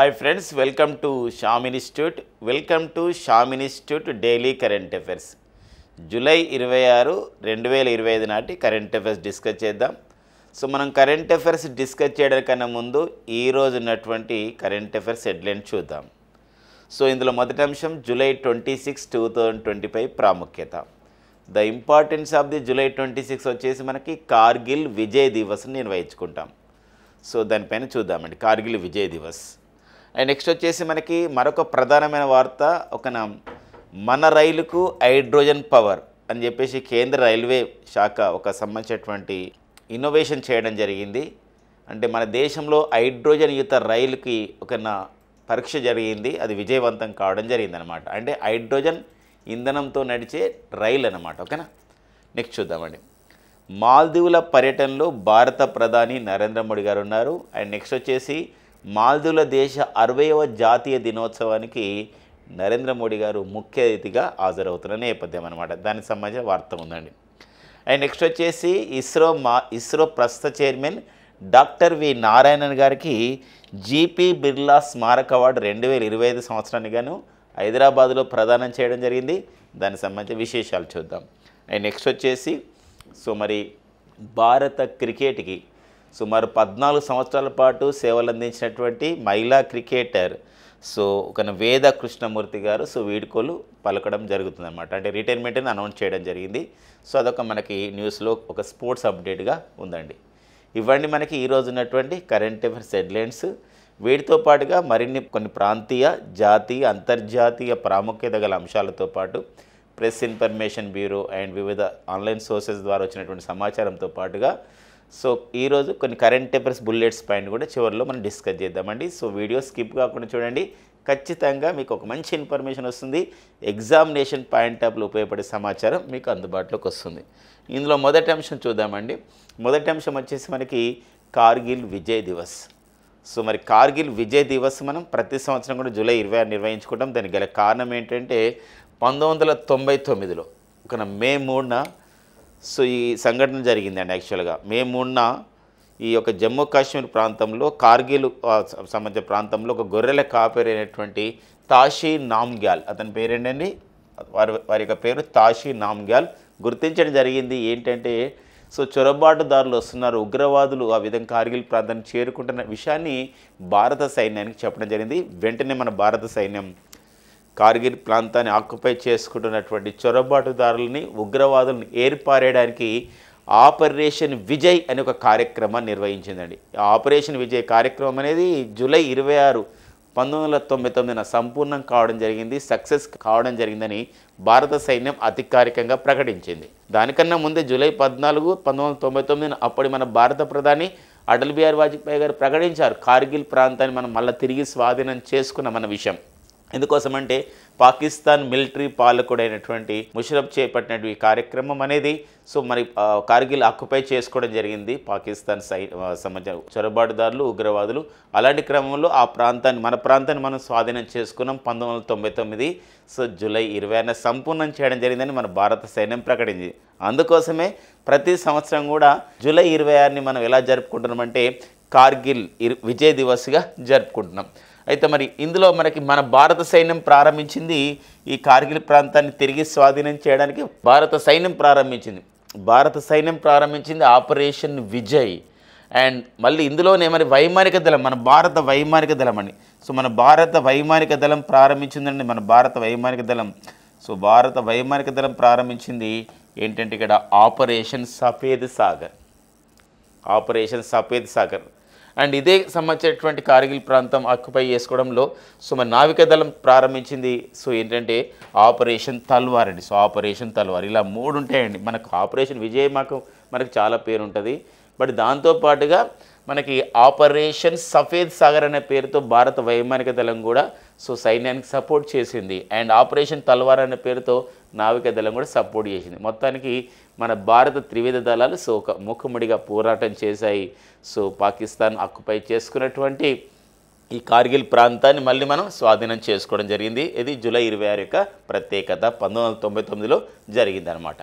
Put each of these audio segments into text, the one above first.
Hi friends, welcome to Shyam institute. Welcome to Shyam institute daily current affairs. July 26, 2025 నాటి current affairs discuss చేద్దాం. So మనం current affairs discuss చేయడానికన్నా ముందు ఈరోజు ఉన్నటువంటి current affairs headline చూద్దాం. So ఇందులో మొదటి అంశం జూలై 26, 2025 ప్రాముఖ్యత. The importance of the July 26 వచ్చేసి మనకి కార్గిల్ విజయ్ దివస్ని నిర్వహించుకుంటాం. సో దానిపైన చూద్దామండి, కార్గిల్ విజయ్ దివస్. అండ్ నెక్స్ట్ వచ్చేసి మనకి మరొక ప్రధానమైన వార్త, మన రైలుకు హైడ్రోజన్ పవర్ అని చెప్పేసి కేంద్ర రైల్వే శాఖ ఒక సంబంధించినటువంటి ఇన్నోవేషన్ చేయడం జరిగింది. అంటే మన దేశంలో హైడ్రోజన్ యుత రైలుకి పరీక్ష జరిగింది, అది విజయవంతం కావడం జరిగిందనమాట. అంటే హైడ్రోజన్ ఇంధనంతో నడిచే రైలు అనమాట. ఓకేనా, నెక్స్ట్ చూద్దామండి. మాల్దీవుల పర్యటనలో భారత ప్రధాని నరేంద్ర మోడీ గారు ఉన్నారు. అండ్ నెక్స్ట్ వచ్చేసి మాల్దీవుల దేశ 60వ జాతీయ దినోత్సవానికి నరేంద్ర మోడీ గారు ముఖ్య అతిథిగా హాజరవుతున్న నేపథ్యం అనమాట. దానికి సంబంధించిన వార్త ఉందండి. అండ్ నెక్స్ట్ వచ్చేసి ఇస్రో ప్రస్తుత చైర్మన్ డాక్టర్ వి నారాయణన్ గారికి జీపీ బిర్లా స్మారక అవార్డు 2025 సంవత్సరానికి గాను హైదరాబాద్లో ప్రదానం చేయడం జరిగింది. దానికి సంబంధించిన విశేషాలు చూద్దాం. అండ్ నెక్స్ట్ వచ్చేసి మరి భారత క్రికెట్కి సుమారు 14 సంవత్సరాల పాటు సేవలు అందించినటువంటి మహిళా క్రికెటర్ వేద కృష్ణమూర్తి గారు వీడ్కోలు పలకడం జరుగుతుందన్నమాట. అంటే రిటైర్మెంట్ని అనౌన్స్ చేయడం జరిగింది. అదొక మనకి న్యూస్లో ఒక స్పోర్ట్స్ అప్డేట్గా ఉందండి. ఇవన్నీ మనకి ఈరోజు ఉన్నటువంటి కరెంట్ అఫైర్స్ హెడ్లైన్స్. వీటితో పాటుగా కొన్ని ప్రాంతీయ, జాతీయ, అంతర్జాతీయ ప్రాముఖ్యత గల అంశాలతో పాటు ప్రెస్ ఇన్ఫర్మేషన్ బ్యూరో అండ్ వివిధ ఆన్లైన్ సోర్సెస్ ద్వారా వచ్చినటువంటి సమాచారంతో పాటుగా ఈరోజు కొన్ని కరెంట్ అఫైర్స్ బుల్లెట్స్ పాయింట్ కూడా చివరిలో మనం డిస్కస్ చేద్దామండి. వీడియో స్కిప్ కాకుండా చూడండి, ఖచ్చితంగా మీకు ఒక మంచి ఇన్ఫర్మేషన్ వస్తుంది. ఎగ్జామినేషన్ పాయింట్ ఆఫ్లో ఉపయోగపడే సమాచారం మీకు అందుబాటులోకి వస్తుంది. ఇందులో మొదటి అంశం చూద్దామండి. మొదటి అంశం వచ్చేసి మనకి కార్గిల్ విజయ్ దివస్. మరి కార్గిల్ విజయ్ దివస్ మనం ప్రతి సంవత్సరం కూడా జూలై 26 నిర్వహించుకుంటాం. దానికి గల కారణం ఏంటంటే 1999లో మే 3న ఈ సంఘటన జరిగిందండి. యాక్చువల్గా మే 3న ఈ యొక్క జమ్మూ కాశ్మీర్ ప్రాంతంలో కార్గిల్ సంబంధించిన ప్రాంతంలో ఒక గొర్రెల కాపరి అయినటువంటి తాషీ నామ్గ్యాల్, అతని పేరేంటండి, వారి యొక్క పేరు తాషీ నామ్గ్యాల్ గుర్తించడం జరిగింది. ఏంటంటే చొరబాటుదారులు వస్తున్నారు, ఉగ్రవాదులు ఆ విధంగా కార్గిల్ ప్రాంతాన్ని చేరుకుంటున్న విషయాన్ని భారత సైన్యానికి చెప్పడం జరిగింది. వెంటనే మన భారత సైన్యం కార్గిల్ ప్రాంతాన్ని ఆక్యుపై చేసుకుంటున్నటువంటి చొరబాటుదారులని, ఉగ్రవాదులను ఏర్పారేయడానికి ఆపరేషన్ విజయ్ అనే ఒక కార్యక్రమాన్ని నిర్వహించిందండి. ఆపరేషన్ విజయ్ కార్యక్రమం అనేది జూలై 26, 1999న సంపూర్ణం కావడం జరిగింది, సక్సెస్ కావడం జరిగిందని భారత సైన్యం అధికారికంగా ప్రకటించింది. దానికన్నా ముందే జూలై 14, 1999న అప్పటి మన భారత ప్రధాని అటల్ బిహారీ వాజ్పేయి గారు ప్రకటించారు, కార్గిల్ ప్రాంతాన్ని మనం మళ్ళీ తిరిగి స్వాధీనం చేసుకున్నామన్న విషయం. ఎందుకోసమంటే పాకిస్తాన్ మిలిటరీ పాలకుడైనటువంటి ముషరఫ్ చేపట్టినటువంటి ఈ కార్యక్రమం అనేది మరి కార్గిల్ ఆక్యుపై చేసుకోవడం జరిగింది పాకిస్తాన్ సంబంధించిన చొరబాటుదారులు, ఉగ్రవాదులు. అలాంటి క్రమంలో మన ప్రాంతాన్ని మనం స్వాధీనం చేసుకున్నాం 1999. జూలై 26న సంపూర్ణం చేయడం జరిగిందని మన భారత సైన్యం ప్రకటించింది. అందుకోసమే ప్రతి సంవత్సరం కూడా జూలై 26ని మనం ఎలా జరుపుకుంటున్నామంటే కార్గిల్ విజయ్ దివస్గా జరుపుకుంటున్నాం. అయితే మరి ఇందులో మన భారత సైన్యం ప్రారంభించింది ఈ కార్గిల్ ప్రాంతాన్ని తిరిగి స్వాధీనం చేయడానికి భారత సైన్యం ప్రారంభించింది ఆపరేషన్ విజయ్. అండ్ మళ్ళీ ఇందులోనే వైమానిక దళం, మన భారత వైమానిక దళం అండి. మన భారత వైమానిక దళం ప్రారంభించిందండి. భారత వైమానిక దళం ప్రారంభించింది ఏంటంటే ఇక్కడ ఆపరేషన్ సఫేద్ సాగర్. అండ్ ఇదే సంబంధించినటువంటి కార్గిల్ ప్రాంతం ఆక్యుపై చేసుకోవడంలో మన నావికాదళం ప్రారంభించింది ఏంటంటే ఆపరేషన్ తల్వార్ అండి. ఆపరేషన్ తల్వార్, ఇలా 3 ఉంటాయండి. మనకు ఆపరేషన్ విజయ్ మనకు చాలా పేరు ఉంటుంది. బట్ దాంతోపాటుగా మనకి ఆపరేషన్ సఫేద్ సాగర్ అనే పేరుతో భారత వైమానిక దళం కూడా సైన్యానికి సపోర్ట్ చేసింది. అండ్ ఆపరేషన్ తల్వార్ అనే పేరుతో నావికా దళం కూడా సపోర్ట్ చేసింది. మొత్తానికి మన భారత త్రివిధ దళాలు ఒక మూకుమ్మడిగా పోరాటం చేశాయి. పాకిస్తాన్ ఆక్యుపై చేసుకున్నటువంటి ఈ కార్గిల్ ప్రాంతాన్ని మళ్ళీ మనం స్వాధీనం చేసుకోవడం జరిగింది. ఇది జూలై 26 యొక్క ప్రత్యేకత 1999లో జరిగిందనమాట.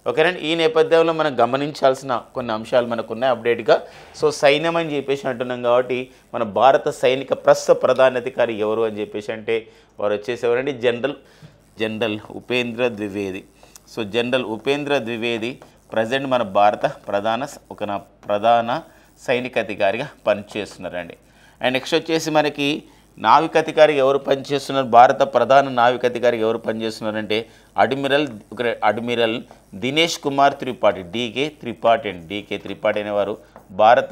ఓకేనండి. ఈ నేపథ్యంలో మనం గమనించాల్సిన కొన్ని అంశాలు మనకున్నాయి అప్డేట్గా. సో సైన్యం అని చెప్పేసి అంటున్నాం కాబట్టి మన భారత సైనిక ప్రస్తుత ప్రధానాధికారి ఎవరు అని చెప్పేసి అంటే వారు వచ్చేసి ఎవరండి, general Upendra Dwivedi. So general Upendra Dwivedi present మన భారత ప్రధాన సైనిక అధికారిగా పనిచేస్తున్నారండి. అండ్ నెక్స్ట్ వచ్చేసి మనకి నావికాధికారి ఎవరు పనిచేస్తున్నారు, భారత ప్రధాన నావికాధికారి ఎవరు పనిచేస్తున్నారంటే అడ్మిరల్ దినేష్ కుమార్ త్రిపాఠి, డీకే త్రిపాఠి అనేవారు భారత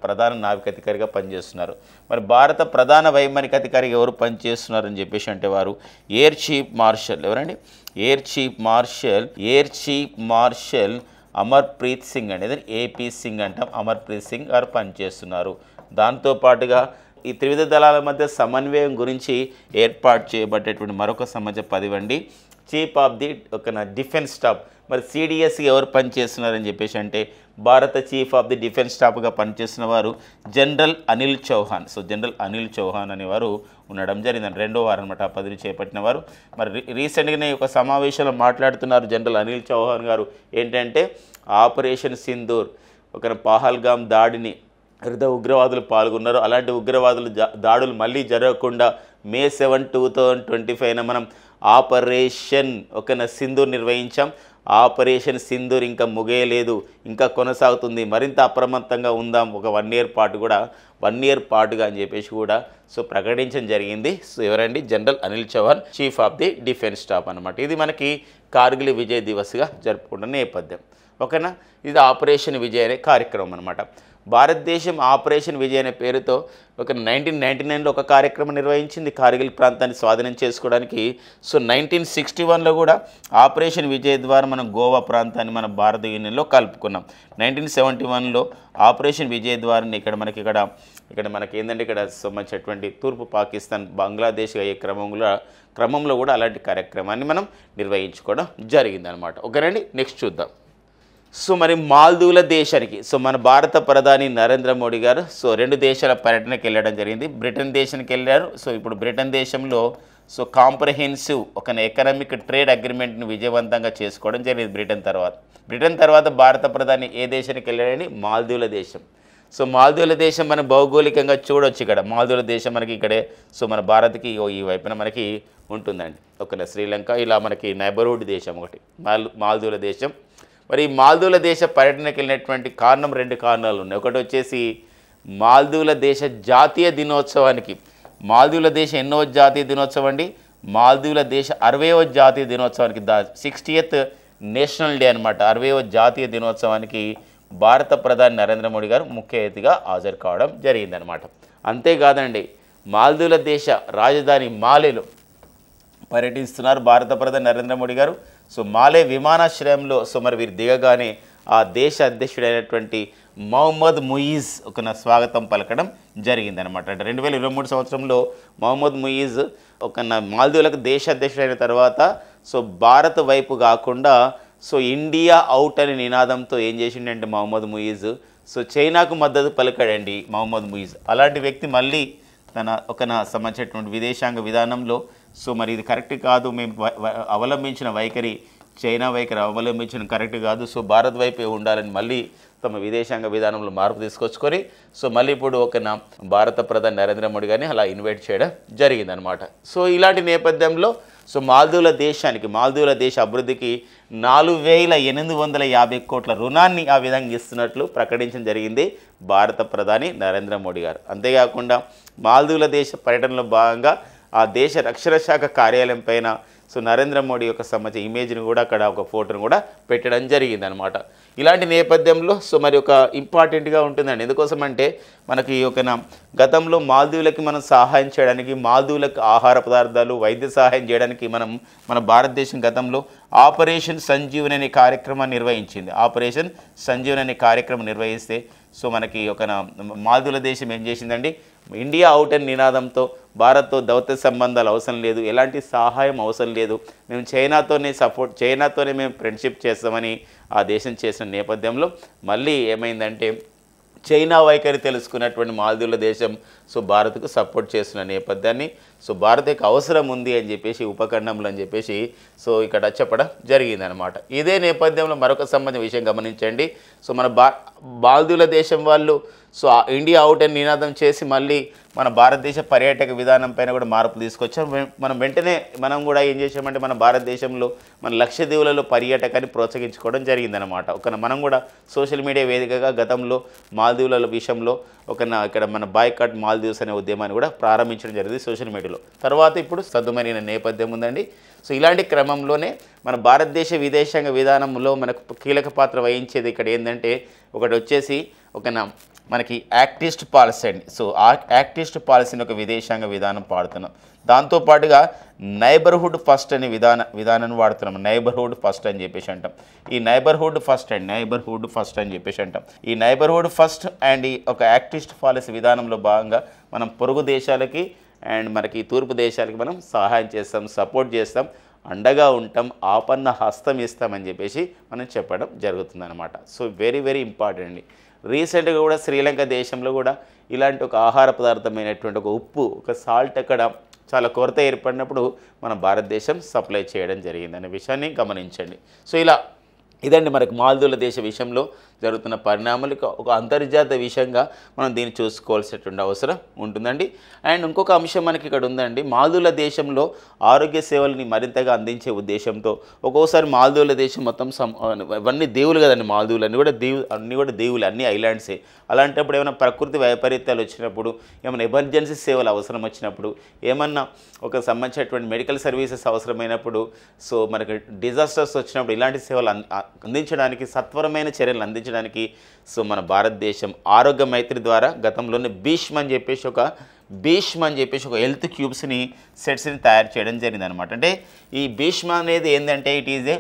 ప్రధాన నావికాధికారిగా పనిచేస్తున్నారు. మరి భారత ప్రధాన వైమానిక అధికారి ఎవరు పనిచేస్తున్నారని చెప్పేసి అంటే వారు ఎయిర్ చీఫ్ మార్షల్ ఎవరండి, air chief marshal Amarpreet Singh అనేది ఏపీ సింగ్ అంటాం, అమర్ప్రీత్ సింగ్ గారు పనిచేస్తున్నారు. దాంతోపాటుగా ఈ త్రివిధ దళాల మధ్య సమన్వయం గురించి ఏర్పాటు చేయబడేటువంటి మరొక సంబంధ పదవి chief of the defence staff. మరి సిడిఎస్కి ఎవరు పనిచేస్తున్నారని చెప్పేసి అంటే భారత చీఫ్ ఆఫ్ ది డిఫెన్స్ స్టాఫ్గా పనిచేస్తున్న వారు general Anil Chauhan. So general Anil Chauhan అనేవారు ఉండడం జరిగిందండి. 2వ వారం అనమాట ఆ పదవి చేపట్టిన వారు. మరి రీసెంట్గానే ఒక సమావేశంలో మాట్లాడుతున్నారు జనరల్ అనిల్ చౌహాన్ గారు. ఏంటంటే ఆపరేషన్ సింధూర్ పహల్గామ్ దాడిని ఉగ్రవాదులు పాల్గొన్నారు. అలాంటి ఉగ్రవాదులు దాడులు మళ్ళీ జరగకుండా May 7, 2025 మనం ఆపరేషన్ సింధూర్ నిర్వహించాం. ఆపరేషన్ సింధూర్ ఇంకా ముగియలేదు, ఇంకా కొనసాగుతుంది, మరింత అప్రమత్తంగా ఉందాం ఒక 1 year పాటుగా అని చెప్పేసి కూడా సో ప్రకటించడం జరిగింది. సో ఎవరండి, general Anil Chauhan, chief of the defence staff అనమాట. ఇది మనకి కార్గిల్ విజయ్ దివస్గా జరుపుకుంటున్న నేపథ్యం. ఓకేనా, ఇది ఆపరేషన్ విజయ్ అనే కార్యక్రమం అనమాట. భారతదేశం ఆపరేషన్ విజయ్ అనే పేరుతో 1999లో ఒక కార్యక్రమం నిర్వహించింది కార్గిల్ ప్రాంతాన్ని స్వాధీనం చేసుకోవడానికి. సో 1961లో కూడా ఆపరేషన్ విజయ్ ద్వారా మనం గోవా ప్రాంతాన్ని మన భారత యూనియన్లో కలుపుకున్నాం. 1971లో ఆపరేషన్ విజయ్ ద్వారా ఇక్కడ మనకి ఏంటంటే ఇక్కడ సంబంధించినటువంటి తూర్పు పాకిస్తాన్ బంగ్లాదేశ్ అయ్యే క్రమంలో కూడా అలాంటి కార్యక్రమాన్ని మనం నిర్వహించుకోవడం జరిగిందనమాట. ఓకేనండి, నెక్స్ట్ చూద్దాం. సో మరి మాల్దీవుల దేశానికి మన భారత ప్రధాని నరేంద్ర మోడీ గారు 2 దేశాల పర్యటనకి వెళ్ళడం జరిగింది. బ్రిటన్ దేశానికి వెళ్ళారు. సో ఇప్పుడు బ్రిటన్ దేశంలో కాంప్రహెన్సివ్ ఎకనామిక్ ట్రేడ్ అగ్రిమెంట్ని విజయవంతంగా చేసుకోవడం జరిగింది. బ్రిటన్ తర్వాత భారత ప్రధాని ఏ దేశానికి వెళ్ళాడని, మాల్దీవుల దేశం. సో మాల్దీవుల దేశం మనం భౌగోళికంగా చూడొచ్చు. ఇక్కడ మాల్దీవుల దేశం మనకి ఇక్కడే మన భారత్కి ఈ వైపున మనకి ఉంటుందండి. శ్రీలంక ఇలా మనకి నైబర్హుడ్ దేశం ఒకటి మాల్దీవుల దేశం. మరి ఈ మాల్దీవుల దేశ పర్యటనకి వెళ్ళినటువంటి 2 కారణాలు ఉన్నాయి. ఒకటి వచ్చేసి మాల్దీవుల దేశ జాతీయ దినోత్సవానికి, మాల్దీవుల దేశ ఎన్నో జాతీయ దినోత్సవం అండి, మాల్దీవుల దేశ 60వ జాతీయ దినోత్సవానికి 60th నేషనల్ డే అనమాట. 60వ జాతీయ దినోత్సవానికి భారత ప్రధాని నరేంద్ర మోడీ గారు ముఖ్య అతిథిగా హాజరు కావడం జరిగిందనమాట. అంతేకాదండి, మాల్దీవుల దేశ రాజధాని మాలేలో పర్యటిస్తున్నారు భారత ప్రధాని నరేంద్ర మోడీ గారు. సో మాలే విమానాశ్రయంలో మరి వీరు దిగగానే ఆ దేశ అధ్యక్షుడైనటువంటి మహమ్మద్ ముయిజ్ స్వాగతం పలకడం జరిగిందనమాట. అంటే 2023 సంవత్సరంలో మహమ్మద్ ముయిజ్ మాల్దీవులకు దేశ అధ్యక్షుడైన తర్వాత భారత్ వైపు కాకుండా ఇండియా అవుట్ అనే నినాదంతో ఏం చేసిండంటే మహమ్మద్ ముయిజ్ చైనాకు మద్దతు పలికాడండి మహమ్మద్ ముయిజ్. అలాంటి వ్యక్తి మళ్ళీ తన సంబంధించినటువంటి విదేశాంగ విధానంలో మరి ఇది కరెక్ట్ కాదు, మేము అవలంబించిన వైఖరి చైనా వైఖరి అవలంబించిన కరెక్ట్ కాదు, భారత్ వైపే ఉండాలని మళ్ళీ తమ విదేశాంగ విధానంలో మార్పు తీసుకొచ్చుకొని మళ్ళీ ఇప్పుడు భారత ప్రధాని నరేంద్ర మోడీ గారిని అలా ఇన్వైట్ చేయడం జరిగిందనమాట. ఇలాంటి నేపథ్యంలో మాల్దీవుల దేశ అభివృద్ధికి 4,850 కోట్ల రుణాన్ని ఆ విధంగా ఇస్తున్నట్లు ప్రకటించడం జరిగింది భారత ప్రధాని నరేంద్ర మోడీ గారు. అంతేకాకుండా మాల్దీవుల దేశ పర్యటనలో భాగంగా ఆ దేశ రక్షణ శాఖ కార్యాలయం పైన నరేంద్ర మోడీ యొక్క సంబంధించిన ఇమేజ్ని కూడా అక్కడ ఒక ఫోటోను కూడా పెట్టడం జరిగిందనమాట. ఇలాంటి నేపథ్యంలో మరి ఒక ఇంపార్టెంట్గా ఉంటుందండి. ఎందుకోసం అంటే మనకి గతంలో మాల్దీవులకి మనం సహాయం చేయడానికి, మాల్దీవులకు ఆహార పదార్థాలు వైద్య సహాయం చేయడానికి మన భారతదేశం గతంలో ఆపరేషన్ సంజీవని అనే కార్యక్రమాన్ని నిర్వహించింది. ఆపరేషన్ సంజీవని అనే కార్యక్రమం నిర్వహిస్తే మనకి మాల్దీవుల దేశం ఏం చేసిందండి, ఇండియా అవుట్ అని నినాదంతో భారత్తో దౌత్య సంబంధాలు అవసరం లేదు, ఎలాంటి సహాయం అవసరం లేదు, మేము చైనాతోనే మేము ఫ్రెండ్షిప్ చేస్తామని ఆ దేశం చేసిన నేపథ్యంలో మళ్ళీ ఏమైందంటే చైనా వైఖరి తెలుసుకున్నటువంటి మాల్దీవుల దేశం భారత్కు సపోర్ట్ చేస్తున్న నేపథ్యాన్ని సో భారత్ యొక్క అవసరం ఉంది అని చెప్పేసి ఉపఖండంలో అని చెప్పేసి సో ఇక్కడ చెప్పడం జరిగిందనమాట. ఇదే నేపథ్యంలో మరొక సంబంధించిన విషయం గమనించండి. సో మన మాల్దీవుల దేశం వాళ్ళు సో ఇండియా అవుట్ అని నినాదం చేసి మళ్ళీ మన భారతదేశ పర్యాటక విధానం పైన కూడా మార్పు తీసుకొచ్చాం. మనం వెంటనే మనం కూడా ఏం చేసామంటే మన భారతదేశంలో మన లక్షద్వీపులలో పర్యాటకాన్ని ప్రోత్సహించుకోవడం జరిగిందనమాట. మనం కూడా సోషల్ మీడియా వేదికగా గతంలో మాల్దీవుల విషయంలో ఇక్కడ మన బాయ్కాట్ మాల్దీవ్స్ అనే ఉద్యమాన్ని కూడా ప్రారంభించడం జరిగింది సోషల్ మీడియాలో. తర్వాత ఇప్పుడు సద్దుమణిన నేపథ్యం ఉందండి. సో ఇలాంటి క్రమంలోనే మన భారతదేశ విదేశాంగ విధానంలో మనకు కీలక పాత్ర వహించేది ఇక్కడ ఏంటంటే ఒకటి వచ్చేసి మనకి యాక్టిస్ట్ పాలసీ అండి. సో ఆ యాక్టిస్ట్ పాలసీని ఒక విదేశాంగ విధానం పాడుతున్నాం. దాంతోపాటుగా నైబర్హుడ్ ఫస్ట్ అనే విధానాన్ని వాడుతున్నాం. నైబర్హుడ్ ఫస్ట్ అని చెప్పేసి అంటాం. ఈ నైబర్హుడ్ ఫస్ట్ అని చెప్పేసి అంటాం. ఈ నైబర్హుడ్ ఫస్ట్ అండ్ ఈ ఒక యాక్టిస్ట్ పాలసీ విధానంలో భాగంగా మనం పొరుగు దేశాలకి అండ్ మనకి తూర్పు దేశాలకి మనం సహాయం చేస్తాం, సపోర్ట్ చేస్తాం, అండగా ఉంటాం, ఆపన్న హస్తం ఇస్తామని చెప్పేసి మనం చెప్పడం జరుగుతుందన్నమాట. సో వెరీ వెరీ ఇంపార్టెంట్ అండి. రీసెంట్గా కూడా శ్రీలంక దేశంలో కూడా ఇలాంటి ఒక ఆహార పదార్థమైనటువంటి ఒక ఉప్పు, ఒక సాల్ట్ అక్కడ చాలా కొరత ఏర్పడినప్పుడు మన భారతదేశం సప్లై చేయడం జరిగిందనే విషయాన్ని గమనించండి. సో ఇదండి మనకు మాల్దీవుల దేశ విషయంలో జరుగుతున్న పరిణామాలకు ఒక అంతర్జాతీయ విషయంగా మనం దీన్ని చూసుకోవాల్సినటువంటి అవసరం ఉంటుందండి. అండ్ ఇంకొక అంశం మనకి ఇక్కడ ఉందండి. మాల్దీవుల దేశంలో ఆరోగ్య సేవలని మరింతగా అందించే ఉద్దేశంతో ఒక్కోసారి మాల్దీవుల దేశం మొత్తం ఇవన్నీ దేవులు కదండి. మాల్దీవులు అన్నీ కూడా దేవులు, అన్ని ఐలాండ్సే. అలాంటప్పుడు ఏమైనా ప్రకృతి వైపరీత్యాలు వచ్చినప్పుడు, ఏమైనా ఎమర్జెన్సీ సేవలు అవసరం వచ్చినప్పుడు, ఏమన్నా ఒక సంబంధించినటువంటి మెడికల్ సర్వీసెస్ అవసరమైనప్పుడు, సో మనకి డిజాస్టర్స్ వచ్చినప్పుడు ఇలాంటి సేవలు అందించడానికి, సత్వరమైన చర్యలు అందించడానికి సో మన భారతదేశం ఆరోగ్య మైత్రి ద్వారా గతంలోనే భీష్మ అని చెప్పేసి ఒక హెల్త్ క్యూబ్స్ని సెట్స్ని తయారు చేయడం జరిగిందనమాట. అంటే ఈ భీష్మ అనేది ఏంటంటే it is a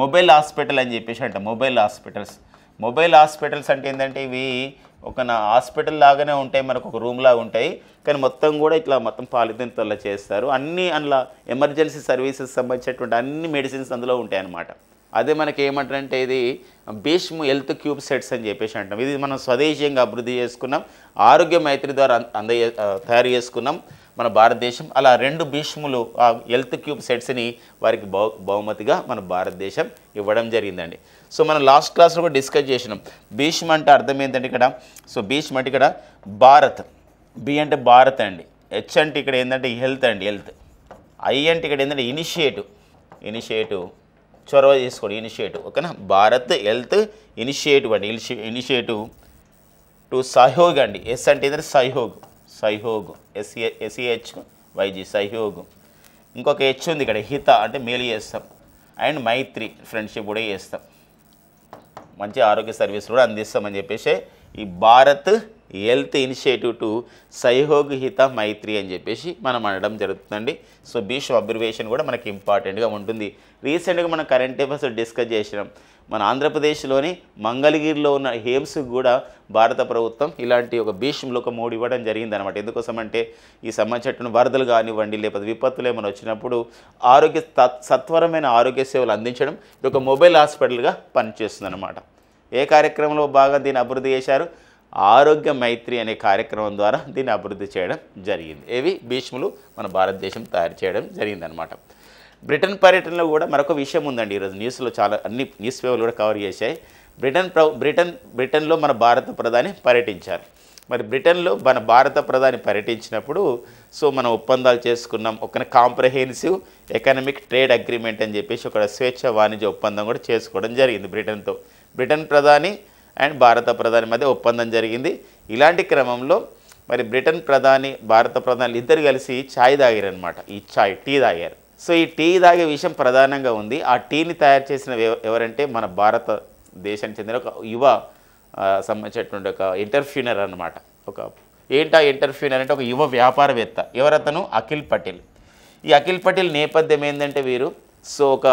mobile hospital అని చెప్పేసి అంట. మొబైల్ హాస్పిటల్స్ అంటే ఏంటంటే ఇవి హాస్పిటల్ లాగానే ఉంటాయి, మనకు ఒక రూమ్ లాగా ఉంటాయి, కానీ మొత్తం కూడా ఇట్లా మొత్తం పాలిథిన్తో చేస్తారు. అన్నీ అందులో ఎమర్జెన్సీ సర్వీసెస్ సంబంధించినటువంటి అన్ని మెడిసిన్స్ అందులో ఉంటాయి అన్నమాట. అదే మనకి ఏమంటారంటే ఇది భీష్మ హెల్త్ క్యూబ్ సెట్స్ అని చెప్పేసి అంటాం. ఇది మనం స్వదేశీయంగా అభివృద్ధి చేసుకున్నాం, ఆరోగ్య మైత్రి ద్వారా తయారు చేసుకున్నాం మన భారతదేశం. అలా 2 భీష్ములు ఆ హెల్త్ క్యూబ్ సెట్స్ని వారికి బహుమతిగా మన భారతదేశం ఇవ్వడం జరిగిందండి. సో మనం లాస్ట్ క్లాస్లో కూడా డిస్కస్ చేసినాం. భీష్మ అంటే అర్థం ఏంటంటే ఇక్కడ, సో భీష్మ అంటే ఇక్కడ భారత్, బి అంటే భారత్ అండి, హెచ్ అంటే ఇక్కడ ఏంటంటే హెల్త్ అండి, ఐ అంటే ఇక్కడ ఏంటంటే ఇనిషియేటివ్ చొరవ తీసుకోండి, ఇనిషియేటివ్. ఓకేనా, భారత్ హెల్త్ ఇనిషియేటివ్ అండి, ఇనిషియేటివ్ టు సహయోగ్ అండి. ఎస్ అంటే ఏంటంటే సహయోగ్ SEHYG సహయోగ్. ఇంకొక హెచ్ ఉంది ఇక్కడ, హిత అంటే మేలు చేస్తాం, అండ్ మైత్రి ఫ్రెండ్షిప్ కూడా చేస్తాం, మంచి ఆరోగ్య సర్వీస్ కూడా అందిస్తామని చెప్పేసి ఈ భారత్ హెల్త్ ఇనిషియేటివ్ టు సహయోగ్ హిత మైత్రి అని చెప్పేసి మనం అనడం జరుగుతుందండి. సో భీష్మ అబ్రివేషన్ కూడా మనకి ఇంపార్టెంట్గా ఉంటుంది. రీసెంట్గా మనం కరెంట్ అఫైర్స్ డిస్కస్ చేసినాం. మన ఆంధ్రప్రదేశ్లోని మంగళగిరిలో ఉన్న హేమ్స్కి కూడా భారత ప్రభుత్వం ఇలాంటి ఒక భీష్మలో ఒక 3 ఇవ్వడం జరిగిందనమాట. ఎందుకోసం అంటే ఈ సంబంధించిన వరదలు కానివ్వండి, లేకపోతే విపత్తులు ఏమైనా వచ్చినప్పుడు సత్వరమైన ఆరోగ్య సేవలు అందించడం ఇది ఒక మొబైల్ హాస్పిటల్గా పనిచేస్తుంది అనమాట. ఏ కార్యక్రమంలో బాగా దీన్ని అభివృద్ధి చేశారు? ఆరోగ్య మైత్రి అనే కార్యక్రమం ద్వారా దీన్ని అభివృద్ధి చేయడం జరిగింది. ఏవి బ్రీష్ములు మన భారతదేశం తయారు చేయడం జరిగిందనమాట. బ్రిటన్ పర్యటనలో కూడా మరొక విషయం ఉందండి. ఈరోజు న్యూస్లో చాలా అన్ని న్యూస్ పేపర్లు కూడా కవర్ చేశాయి. బ్రిటన్లో మన భారత ప్రధాని పర్యటించారు. మరి బ్రిటన్లో మన భారత ప్రధాని పర్యటించినప్పుడు సో మనం ఒప్పందాలు చేసుకున్నాం. ఒక కాంప్రహెన్సివ్ ఎకనామిక్ ట్రేడ్ అగ్రిమెంట్ అని చెప్పేసి ఒక స్వేచ్ఛ వాణిజ్య ఒప్పందం కూడా చేసుకోవడం జరిగింది బ్రిటన్తో. బ్రిటన్ ప్రధాని అండ్ భారత ప్రధాని మధ్య ఒప్పందం జరిగింది. ఇలాంటి క్రమంలో మరి బ్రిటన్ ప్రధాని భారత ప్రధాని ఇద్దరు కలిసి ఛాయ్ తాగారనమాట. టీ తాగారు. సో ఈ టీ తాగే విషయం ప్రధానంగా ఉంది. ఆ టీని తయారు చేసిన ఎవరంటే మన భారతదేశానికి చెందిన ఒక యువ సంబంధించినటువంటి ఒక ఎంటర్ప్రీనర్ అనమాట. ఏంటా ఎంటర్ప్రీనర్ అంటే ఒక యువ వ్యాపారవేత్త. ఎవరతను? అఖిల్ పటేల్. ఈ అఖిల్ పటేల్ నేపథ్యం ఏంటంటే వీరు సో ఒక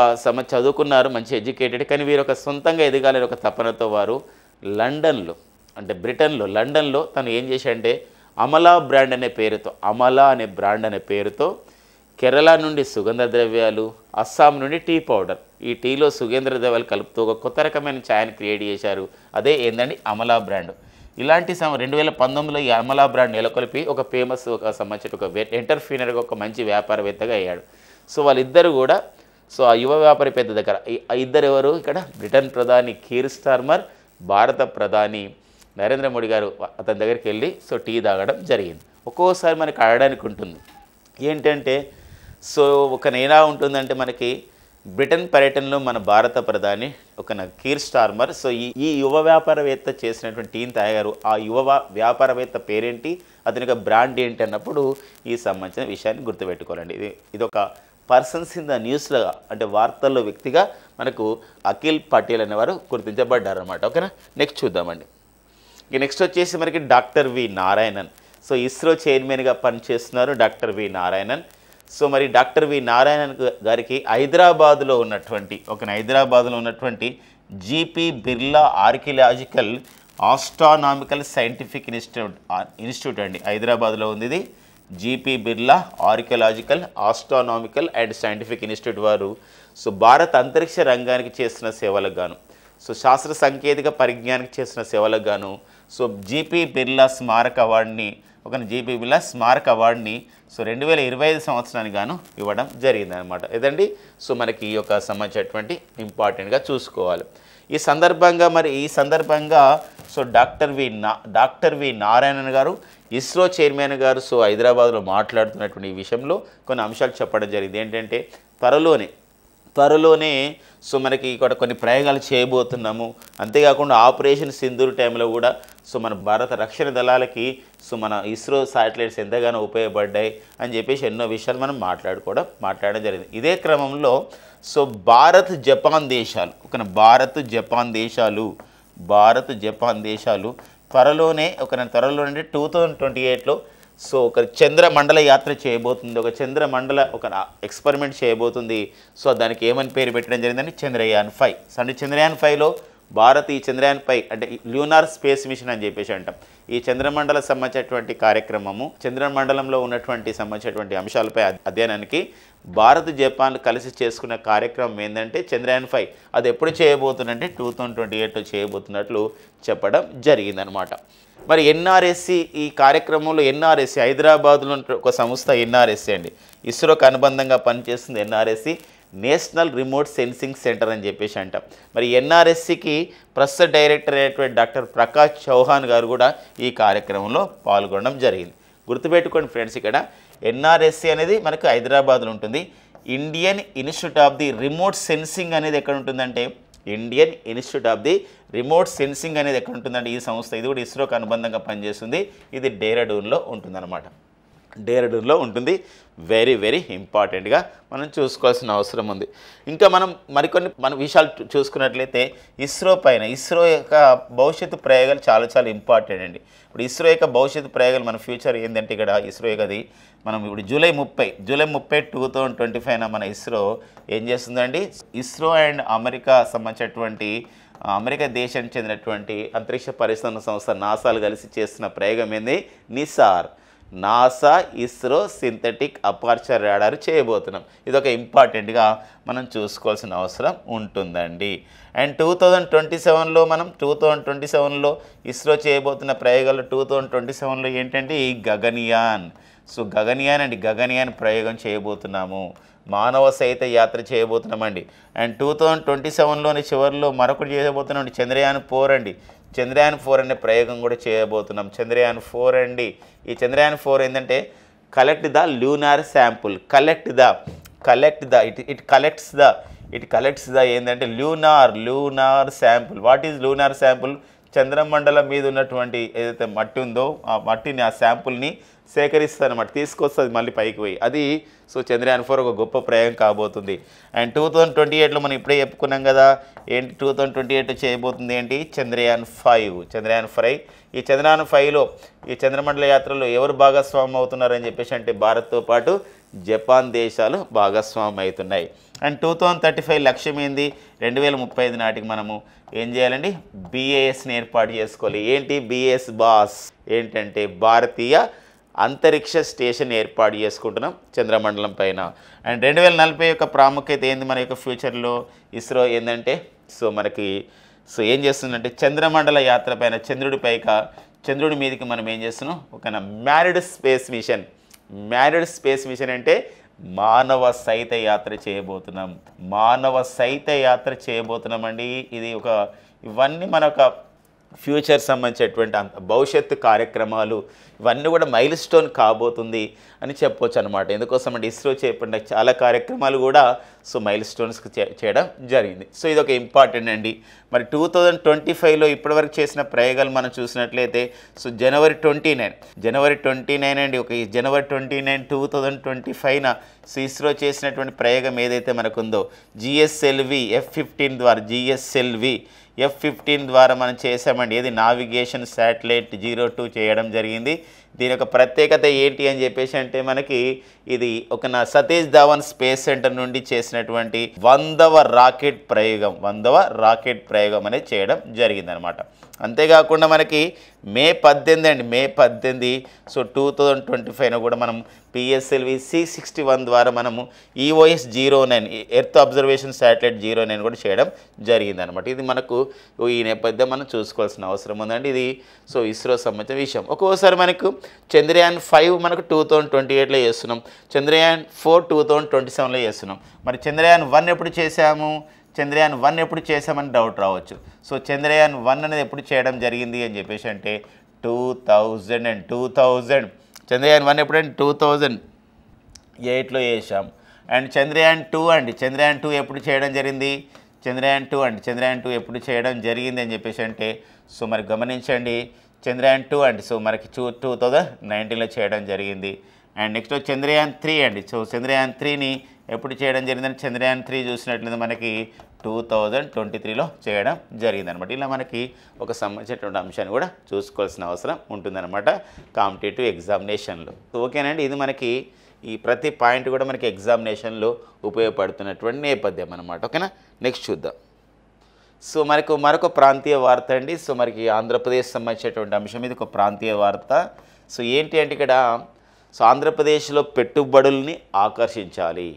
చదువుకున్నారు, మంచి ఎడ్యుకేటెడ్, కానీ వీరు ఒక సొంతంగా ఎదగాలని ఒక తపనతో వారు లండన్లో అంటే బ్రిటన్లో లండన్లో తను ఏం చేశాడంటే అమలా బ్రాండ్ అనే పేరుతో బ్రాండ్ అనే పేరుతో కేరళ నుండి సుగంధ ద్రవ్యాలు, అస్సాం నుండి టీ పౌడర్, ఈ టీలో సుగంధ ద్రవ్యాలు కలుపుతూ ఒక కొత్త రకమైన ఛాయ్ని క్రియేట్ చేశారు. అదే ఏందండి అమలా బ్రాండ్. ఇలాంటి 2019లో ఈ అమలా బ్రాండ్ నెలకొల్పి ఒక ఫేమస్ ఒక సంబంధించిన ఒక ఎంటర్‌ప్రెన్యూర్‌గా ఒక మంచి వ్యాపారవేత్తగా అయ్యాడు. సో వాళ్ళిద్దరు కూడా సో ఆ యువ వ్యాపారవేత్త దగ్గర ఆ ఇద్దరు ఎవరు ఇక్కడ బ్రిటన్ ప్రధాని కీర్ స్టార్మర్, భారత ప్రధాని నరేంద్ర మోడీ గారు అతని దగ్గరికి వెళ్ళి సో టీ తాగడం జరిగింది. ఒక్కోసారి మనకి అడగడానికి ఉంటుంది ఏంటంటే సో ఎలా ఉంటుందంటే మనకి బ్రిటన్ పర్యటనలో మన భారత ప్రధాని కీర్ స్టార్మర్ సో ఈ యువ వ్యాపారవేత్త చేసినటువంటి టీని తాగారు. ఆ యువ వ్యాపారవేత్త పేరేంటి, అతని యొక్క బ్రాండ్ ఏంటి అన్నప్పుడు ఈ సంబంధించిన విషయాన్ని గుర్తుపెట్టుకోవాలండి. ఇది ఒక పర్సన్స్ ఇన్ ద న్యూస్లో అంటే వార్తల్లో వ్యక్తిగా మనకు అఖిల్ పటేల్ అనేవారు గుర్తించబడ్డారు అన్నమాట. ఓకేనా, నెక్స్ట్ చూద్దామండి. ఇక నెక్స్ట్ వచ్చేసి మనకి doctor V Narayanan. So ISRO చైర్మన్గా పనిచేస్తున్నారు డాక్టర్ వి నారాయణన్. సో మరి డాక్టర్ వి నారాయణన్ గారికి హైదరాబాదులో ఉన్నటువంటి GP Birla archaeological astronomical scientific institute అండి, హైదరాబాద్లో ఉంది ఇది. GP Birla archaeological astronomical and scientific institute వారు సో భారత అంతరిక్ష రంగానికి చేసిన సేవలకు గాను, సో శాస్త్ర సాంకేతిక పరిజ్ఞానానికి చేసిన సేవలకు గాను సో జీపీ బిర్లా స్మారక అవార్డుని సో 2025 సంవత్సరానికి గాను ఇవ్వడం జరిగిందనమాట. ఇదండి సో మనకి ఈ యొక్క సంబంధించినటువంటి ఇంపార్టెంట్గా చూసుకోవాలి. ఈ సందర్భంగా సో డాక్టర్ వి నారాయణన్ గారు ఇస్రో చైర్మన్ గారు సో హైదరాబాద్లో మాట్లాడుతున్నటువంటి ఈ విషయంలో కొన్ని అంశాలు చెప్పడం జరిగింది. ఏంటంటే త్వరలోనే సో మనకి ఇక్కడ కొన్ని ప్రయోగాలు చేయబోతున్నాము. అంతేకాకుండా ఆపరేషన్ సింధూర్ టైంలో కూడా సో మన భారత రక్షణ దళాలకి సో మన ఇస్రో శాటిలైట్స్ ఎంతగానో ఉపయోగపడ్డాయి అని చెప్పేసి ఎన్నో విషయాలు మనం మాట్లాడడం జరిగింది. ఇదే క్రమంలో సో భారత్ జపాన్ దేశాలు త్వరలోనే 2028లో సో ఒక చంద్రమండల యాత్ర చేయబోతుంది, ఒక చంద్రమండల ఎక్స్పెరిమెంట్ చేయబోతుంది. సో దానికి ఏమని పేరు పెట్టడం జరిగిందంటే చంద్రయాన్-5. అంటే చంద్రయాన్-5లో భారత్ ఈ చంద్రయాన్-5 అంటే ల్యూనార్ స్పేస్ మిషన్ అని చెప్పేసి అంటాం. ఈ చంద్రమండల సంబంధించినటువంటి కార్యక్రమము, చంద్రమండలంలో ఉన్నటువంటి సంబంధించినటువంటి అంశాలపై అధ్యయనానికి భారత్ జపాన్లు కలిసి చేసుకున్న కార్యక్రమం ఏంటంటే చంద్రయాన్-5. అది ఎప్పుడు చేయబోతుందంటే 2028లో చేయబోతున్నట్లు చెప్పడం జరిగిందనమాట. మరి ఎన్ఆర్ఎస్సి ఈ కార్యక్రమంలో హైదరాబాద్లో ఒక సంస్థ ఎన్ఆర్ఎస్సి అండి, ఇస్రోకి అనుబంధంగా పనిచేస్తుంది. NRSC national remote sensing centre అని చెప్పేసి అంటాం. మరి ఎన్ఆర్ఎస్సికి ప్రస్తుత డైరెక్టర్ అయినటువంటి డాక్టర్ ప్రకాష్ చౌహాన్ గారు కూడా ఈ కార్యక్రమంలో పాల్గొనడం జరిగింది. గుర్తుపెట్టుకోండి ఫ్రెండ్స్, ఇక్కడ ఎన్ఆర్ఎస్సి అనేది మనకు హైదరాబాద్లో ఉంటుంది. Indian institute of the remote sensing అనేది ఎక్కడ ఉంటుందంటే ఎక్కడ ఉంటుందంటే ఈ సంస్థ, ఇది కూడా ఇస్రోకి అనుబంధంగా పనిచేస్తుంది. ఇది డేరాడూన్లో ఉంటుందన్నమాట. డేరాడూన్లో ఉంటుంది. వెరీ వెరీ ఇంపార్టెంట్గా మనం చూసుకోవాల్సిన అవసరం ఉంది. ఇంకా మనం మన విషయాలు చూసుకున్నట్లయితే ఇస్రో యొక్క భవిష్యత్తు ప్రయోగాలు చాలా ఇంపార్టెంట్ అండి. ఇప్పుడు ఇస్రో యొక్క భవిష్యత్తు ప్రయోగాలు మన ఫ్యూచర్ ఏంటంటే ఇక్కడ ఇస్రో యొక్కది మనం ఇప్పుడు జూలై 30, 2025 మన ఇస్రో ఏం చేస్తుందండి, ఇస్రో అండ్ అమెరికా సంబంధించినటువంటి అమెరికా దేశానికి చెందినటువంటి అంతరిక్ష పరిశోధన సంస్థ నాసాలు కలిసి చేస్తున్న ప్రయోగం ఏంది, NASA ISRO synthetic aperture radar చేయబోతున్నాం. ఇది ఒక ఇంపార్టెంట్గా మనం చూసుకోవాల్సిన అవసరం ఉంటుందండి. అండ్ 2027లో ఇస్రో చేయబోతున్న ప్రయోగాలు 2027లో ఏంటంటే ఈ గగన్యాన్. సో గగన్యాన్ ప్రయోగం చేయబోతున్నాము, మానవ సహిత యాత్ర చేయబోతున్నామండి. అండ్ 2027లోని చివరిలో మరొకటి చేయబోతున్నాం చంద్రయాన్-4 అండి. చంద్రయాన్-4 అనే ప్రయోగం కూడా చేయబోతున్నాం. చంద్రయాన్-4 అండి. ఈ చంద్రయాన్-4 ఏంటంటే collect the lunar sample, it collects the ఏంటంటే lunar sample. What is lunar sample? చంద్రమండలం మీద ఉన్నటువంటి ఏదైతే మట్టి ఉందో ఆ మట్టిని, ఆ శాంపుల్ని సేకరిస్తుంది అన్నమాట, తీసుకొస్తుంది మళ్ళీ పైకి పోయి. అది సో చంద్రయాన్-4 ఒక గొప్ప ప్రయోగం కాబోతుంది. అండ్ 2028లో మనం ఇప్పుడే చెప్పుకున్నాం కదా, ఏంటి 2028 చేయబోతుంది ఏంటి, చంద్రయాన్-5. ఈ చంద్రయాన్-5లో ఈ చంద్రమండల యాత్రలో ఎవరు భాగస్వామ్యం అవుతున్నారని చెప్పేసి అంటే భారత్తో పాటు జపాన్ దేశాలు భాగస్వామ్యం అవుతున్నాయి. అండ్ 2035 లక్ష్యం ఏంది, 2035 నాటికి మనము ఏం చేయాలండి, BASని ఏర్పాటు చేసుకోవాలి. ఏంటి BAS బాస్ ఏంటంటే భారతీయ అంతరిక్ష స్టేషన్ ఏర్పాటు చేసుకుంటున్నాం చంద్రమండలం పైన. అండ్ 2040 యొక్క ప్రాముఖ్యత ఏంది మన యొక్క ఫ్యూచర్లో, ఇస్రో ఏంటంటే సో ఏం చేస్తుందంటే చంద్రమండల యాత్ర పైన చంద్రుడి మీదకి మనం ఏం చేస్తున్నాం, ఒక మ్యారీడ్ స్పేస్ మిషన్ అంటే మానవ సైత యాత్ర చేయబోతున్నాం. అండి. ఇది ఇవన్నీ మన ఫ్యూచర్ సంబంధించినటువంటి భవిష్యత్తు కార్యక్రమాలు ఇవన్నీ కూడా మైల్ స్టోన్ కాబోతుంది అని చెప్పొచ్చు అనమాట. ఎందుకోసం అంటే ఇస్రో చేపట్టిన చాలా కార్యక్రమాలు కూడా మైల్ స్టోన్స్కి చేయడం జరిగింది. ఇది ఒక ఇంపార్టెంట్ అండి. మరి 2025లో ఇప్పటివరకు చేసిన ప్రయోగాలు మనం చూసినట్లయితే జనవరి 29 అండి. ఈ జనవరి 29, 2025న ఇస్రో చేసినటువంటి ప్రయోగం ఏదైతే మనకుందో జిఎస్ఎల్వి F-15 ద్వారా మనం చేసామండి. ఏది నావిగేషన్ శాటిలైట్ 02 చేయడం జరిగింది. దీని యొక్క ప్రత్యేకత ఏంటి అని చెప్పేసి అంటే మనకి ఇది సతీష్ ధావన్ స్పేస్ సెంటర్ నుండి చేసినటువంటి 100వ రాకెట్ ప్రయోగం అనేది చేయడం జరిగిందనమాట. అంతేకాకుండా మనకి మే 18 2025 కూడా మనం PSLV C61 ద్వారా మనము EOS 09 ఎర్త్ అబ్జర్వేషన్ శాటిలైట్ 09 కూడా చేయడం జరిగిందనమాట. ఇది మనకు ఈ నేపథ్యం మనం చూసుకోవాల్సిన అవసరం ఉందండి. ఇది ఇస్రో సంబంధించిన విషయం. ఒక్కోసారి మనకు చంద్రయాన్ 5 మనకు 2028లో చేస్తున్నాం, చంద్రయాన్ 4 2027లో చేస్తున్నాం. మరి చంద్రయాన్ 1 ఎప్పుడు చేసామని డౌట్ రావచ్చు. చంద్రయాన్ 1 అనేది ఎప్పుడు చేయడం జరిగింది అని చెప్పేసి అంటే 2000 చంద్రయాన్ 1 ఎప్పుడంటే 2008లో చేసాం. అండ్ చంద్రయాన్ 2 ఎప్పుడు చేయడం జరిగింది, చంద్రయాన్ 2 ఎప్పుడు చేయడం జరిగింది అని చెప్పేసి అంటే మరి గమనించండి. చంద్రయాన్ 2 అండి మనకి 2019లో చేయడం జరిగింది. అండ్ నెక్స్ట్ చంద్రయాన్ 3 అండి. చంద్రయాన్ 3ని ఎప్పుడు చేయడం జరిగిందని చంద్రయాన్ 3 చూసినట్లయితే మనకి 2023లో చేయడం జరిగిందనమాట. ఇలా మనకి ఒక సంబంధించినటువంటి అంశాన్ని కూడా చూసుకోవాల్సిన అవసరం ఉంటుందన్నమాట కాంపిటేటివ్ ఎగ్జామినేషన్లో. ఓకేనండి. ఇది మనకి ఈ ప్రతి పాయింట్ కూడా మనకి ఎగ్జామినేషన్లో ఉపయోగపడుతున్నటువంటి నేపథ్యం అనమాట. ఓకేనా. నెక్స్ట్ చూద్దాం. మరొక ప్రాంతీయ వార్త అండి. మనకి ఆంధ్రప్రదేశ్ సంబంధించినటువంటి అంశం ఇది ఒక ప్రాంతీయ వార్త. ఏంటి అంటే ఇక్కడ ఆంధ్రప్రదేశ్లో పెట్టుబడుల్ని ఆకర్షించాలి.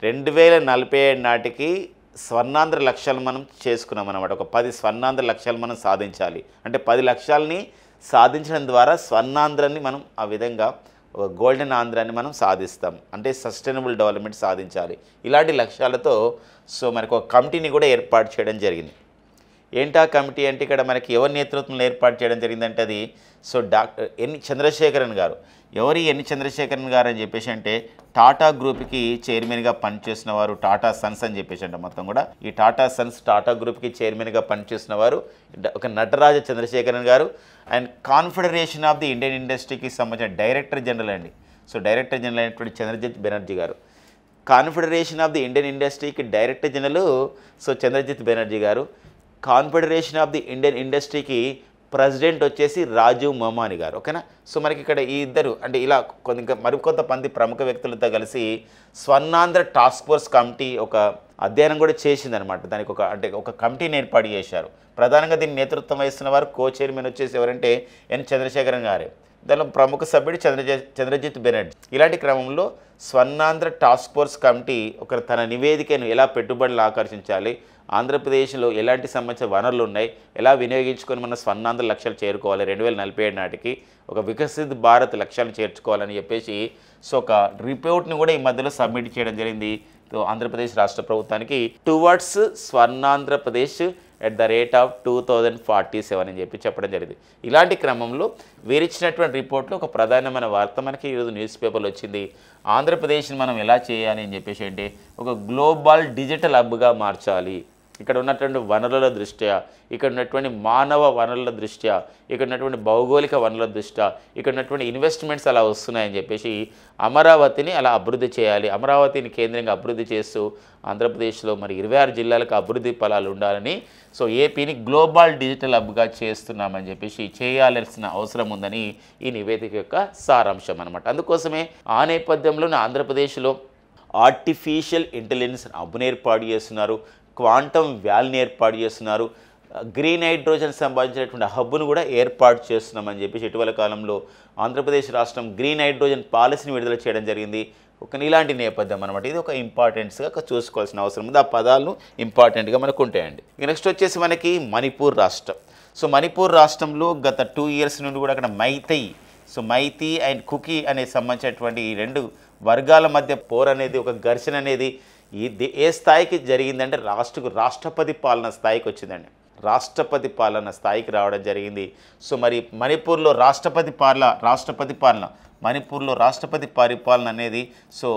2047 నాటికి స్వర్ణాంధ్ర లక్ష్యాలు మనం చేసుకున్నాం అన్నమాట. ఒక 10 స్వర్ణాంధ్ర లక్ష్యాలు మనం సాధించాలి. అంటే 10 లక్ష్యాలని సాధించడం ద్వారా స్వర్ణాంధ్రాన్ని మనం ఆ విధంగా ఒక గోల్డెన్ ఆంధ్రాన్ని మనం సాధిస్తాం. అంటే సస్టైనబుల్ డెవలప్మెంట్ సాధించాలి. ఇలాంటి లక్ష్యాలతో మనకు ఒక కమిటీని కూడా ఏర్పాటు చేయడం జరిగింది. ఏంటా కమిటీ అంటే ఇక్కడ మనకి ఎవరి నేతృత్వంలో ఏర్పాటు చేయడం జరిగిందంటే అది డాక్టర్ ఎన్ చంద్రశేఖరన్ గారు. ఎవరి ఎన్ చంద్రశేఖరన్ గారు అని చెప్పేసి అంటే టాటా గ్రూప్కి చైర్మన్గా పనిచేసిన వారు, టాటా సన్స్ అని చెప్పేసి అంటే మొత్తం కూడా ఈ టాటా గ్రూప్కి చైర్మన్గా పనిచేసిన వారు ఒక నటరాజ చంద్రశేఖరన్ గారు. And confederation of the Indian ఇండస్ట్రీకి సంబంధించిన డైరెక్టర్ జనరల్ అండి. డైరెక్టర్ జనరల్ అయినటువంటి చంద్రజిత్ బెనర్జీ గారు. కాన్ఫెడరేషన్ ఆఫ్ ది ఇండియన్ ఇండస్ట్రీకి డైరెక్టర్ జనరల్ చంద్రజిత్ బెనర్జీ గారు. కాన్ఫెడరేషన్ ఆఫ్ ది ఇండియన్ ఇండస్ట్రీకి ప్రెసిడెంట్ వచ్చేసి రాజీవ్ మమాని గారు. ఓకేనా. మనకి ఇక్కడ ఈ ఇద్దరు అంటే ఇలా మరికొంతమంది ప్రముఖ వ్యక్తులతో కలిసి స్వర్ణాంధ్ర టాస్క్ ఫోర్స్ కమిటీ ఒక అధ్యయనం కూడా చేసిందనమాట. దానికి ఒక కమిటీని ఏర్పాటు చేశారు. ప్రధానంగా దీన్ని నేతృత్వం వహిస్తున్న వారు చైర్మన్ వచ్చేసి ఎవరంటే ఎన్ చంద్రశేఖరన్ గారే. దానిలో ప్రముఖ సభ్యుడు చంద్రజిత్ బెనర్జీ. ఇలాంటి క్రమంలో స్వర్ణాంధ్ర టాస్క్ ఫోర్స్ కమిటీ తన నివేదికను ఎలా పెట్టుబడులు ఆకర్షించాలి, ఆంధ్రప్రదేశ్లో ఎలాంటి సంబంధించిన వనరులు ఉన్నాయి, ఎలా వినియోగించుకొని మన స్వర్ణాంధ్ర లక్ష్యాలు చేరుకోవాలి, 2047 నాటికి ఒక వికసిత్ భారత్ లక్ష్యాలను చేర్చుకోవాలని చెప్పేసి ఒక రిపోర్ట్ని కూడా ఈ మధ్యలో సబ్మిట్ చేయడం జరిగింది ఆంధ్రప్రదేశ్ రాష్ట్ర ప్రభుత్వానికి. Towards Swarnandhra Pradesh at the rate of 2047 అని చెప్పడం జరిగింది. ఇలాంటి క్రమంలో వీరిచ్చినటువంటి రిపోర్ట్లో ఒక ప్రధానమైన వార్త మనకి ఈరోజు న్యూస్ పేపర్లో వచ్చింది. ఆంధ్రప్రదేశ్ని మనం ఎలా చేయాలి అని చెప్పేసి అంటే ఒక గ్లోబల్ డిజిటల్ హబ్గా మార్చాలి. ఇక్కడ ఉన్నటువంటి వనరుల దృష్ట్యా, ఇక్కడ ఉన్నటువంటి మానవ వనరుల దృష్ట్యా, ఇక్కడ ఉన్నటువంటి భౌగోళిక వనరుల దృష్ట్యా, ఇక్కడ ఉన్నటువంటి ఇన్వెస్ట్మెంట్స్ అలా వస్తున్నాయని చెప్పేసి అమరావతిని అలా అభివృద్ధి చేయాలి. అమరావతిని కేంద్రంగా అభివృద్ధి చేస్తూ ఆంధ్రప్రదేశ్లో మరి 26 జిల్లాలకు అభివృద్ధి ఫలాలు ఉండాలని ఏపీని గ్లోబల్ డిజిటల్ హబ్గా చేస్తున్నామని చెప్పేసి చేయాల్సిన అవసరం ఉందని ఈ నివేదిక యొక్క సారాంశం అనమాట. అందుకోసమే ఆ నేపథ్యంలోనే ఆంధ్రప్రదేశ్లో ఆర్టిఫిషియల్ ఇంటెలిజెన్స్ హబ్ని ఏర్పాటు చేస్తున్నారు, క్వాంటమ్ వ్యాలీని ఏర్పాటు చేస్తున్నారు, గ్రీన్ హైడ్రోజన్ సంబంధించినటువంటి హబ్ను కూడా ఏర్పాటు చేస్తున్నామని చెప్పేసి ఇటీవల కాలంలో ఆంధ్రప్రదేశ్ రాష్ట్రం గ్రీన్ హైడ్రోజన్ పాలసీని విడుదల చేయడం జరిగింది. ఇలాంటి నేపథ్యం అనమాట. ఇది ఒక ఇంపార్టెంట్స్గా చూసుకోవాల్సిన అవసరం ఉంది. ఆ పదాలను ఇంపార్టెంట్గా మనకు ఉంటాయండి. నెక్స్ట్ వచ్చేసి మనకి మణిపూర్ రాష్ట్రం. సో మణిపూర్ రాష్ట్రంలో గత 2 ఇయర్స్ నుండి కూడా అక్కడ మైతీ అండ్ కుకీ అనే సంబంధించినటువంటి ఈ 2 వర్గాల మధ్య పోర్ అనేది, ఒక ఘర్షణ అనేది ఏ స్థాయికి జరిగిందంటే రాష్ట్రపతి పాలన స్థాయికి వచ్చిందండి. రాష్ట్రపతి పాలన స్థాయికి రావడం జరిగింది. సో మరి మణిపూర్లో రాష్ట్రపతి పాలన మణిపూర్లో రాష్ట్రపతి పరిపాలన అనేది సో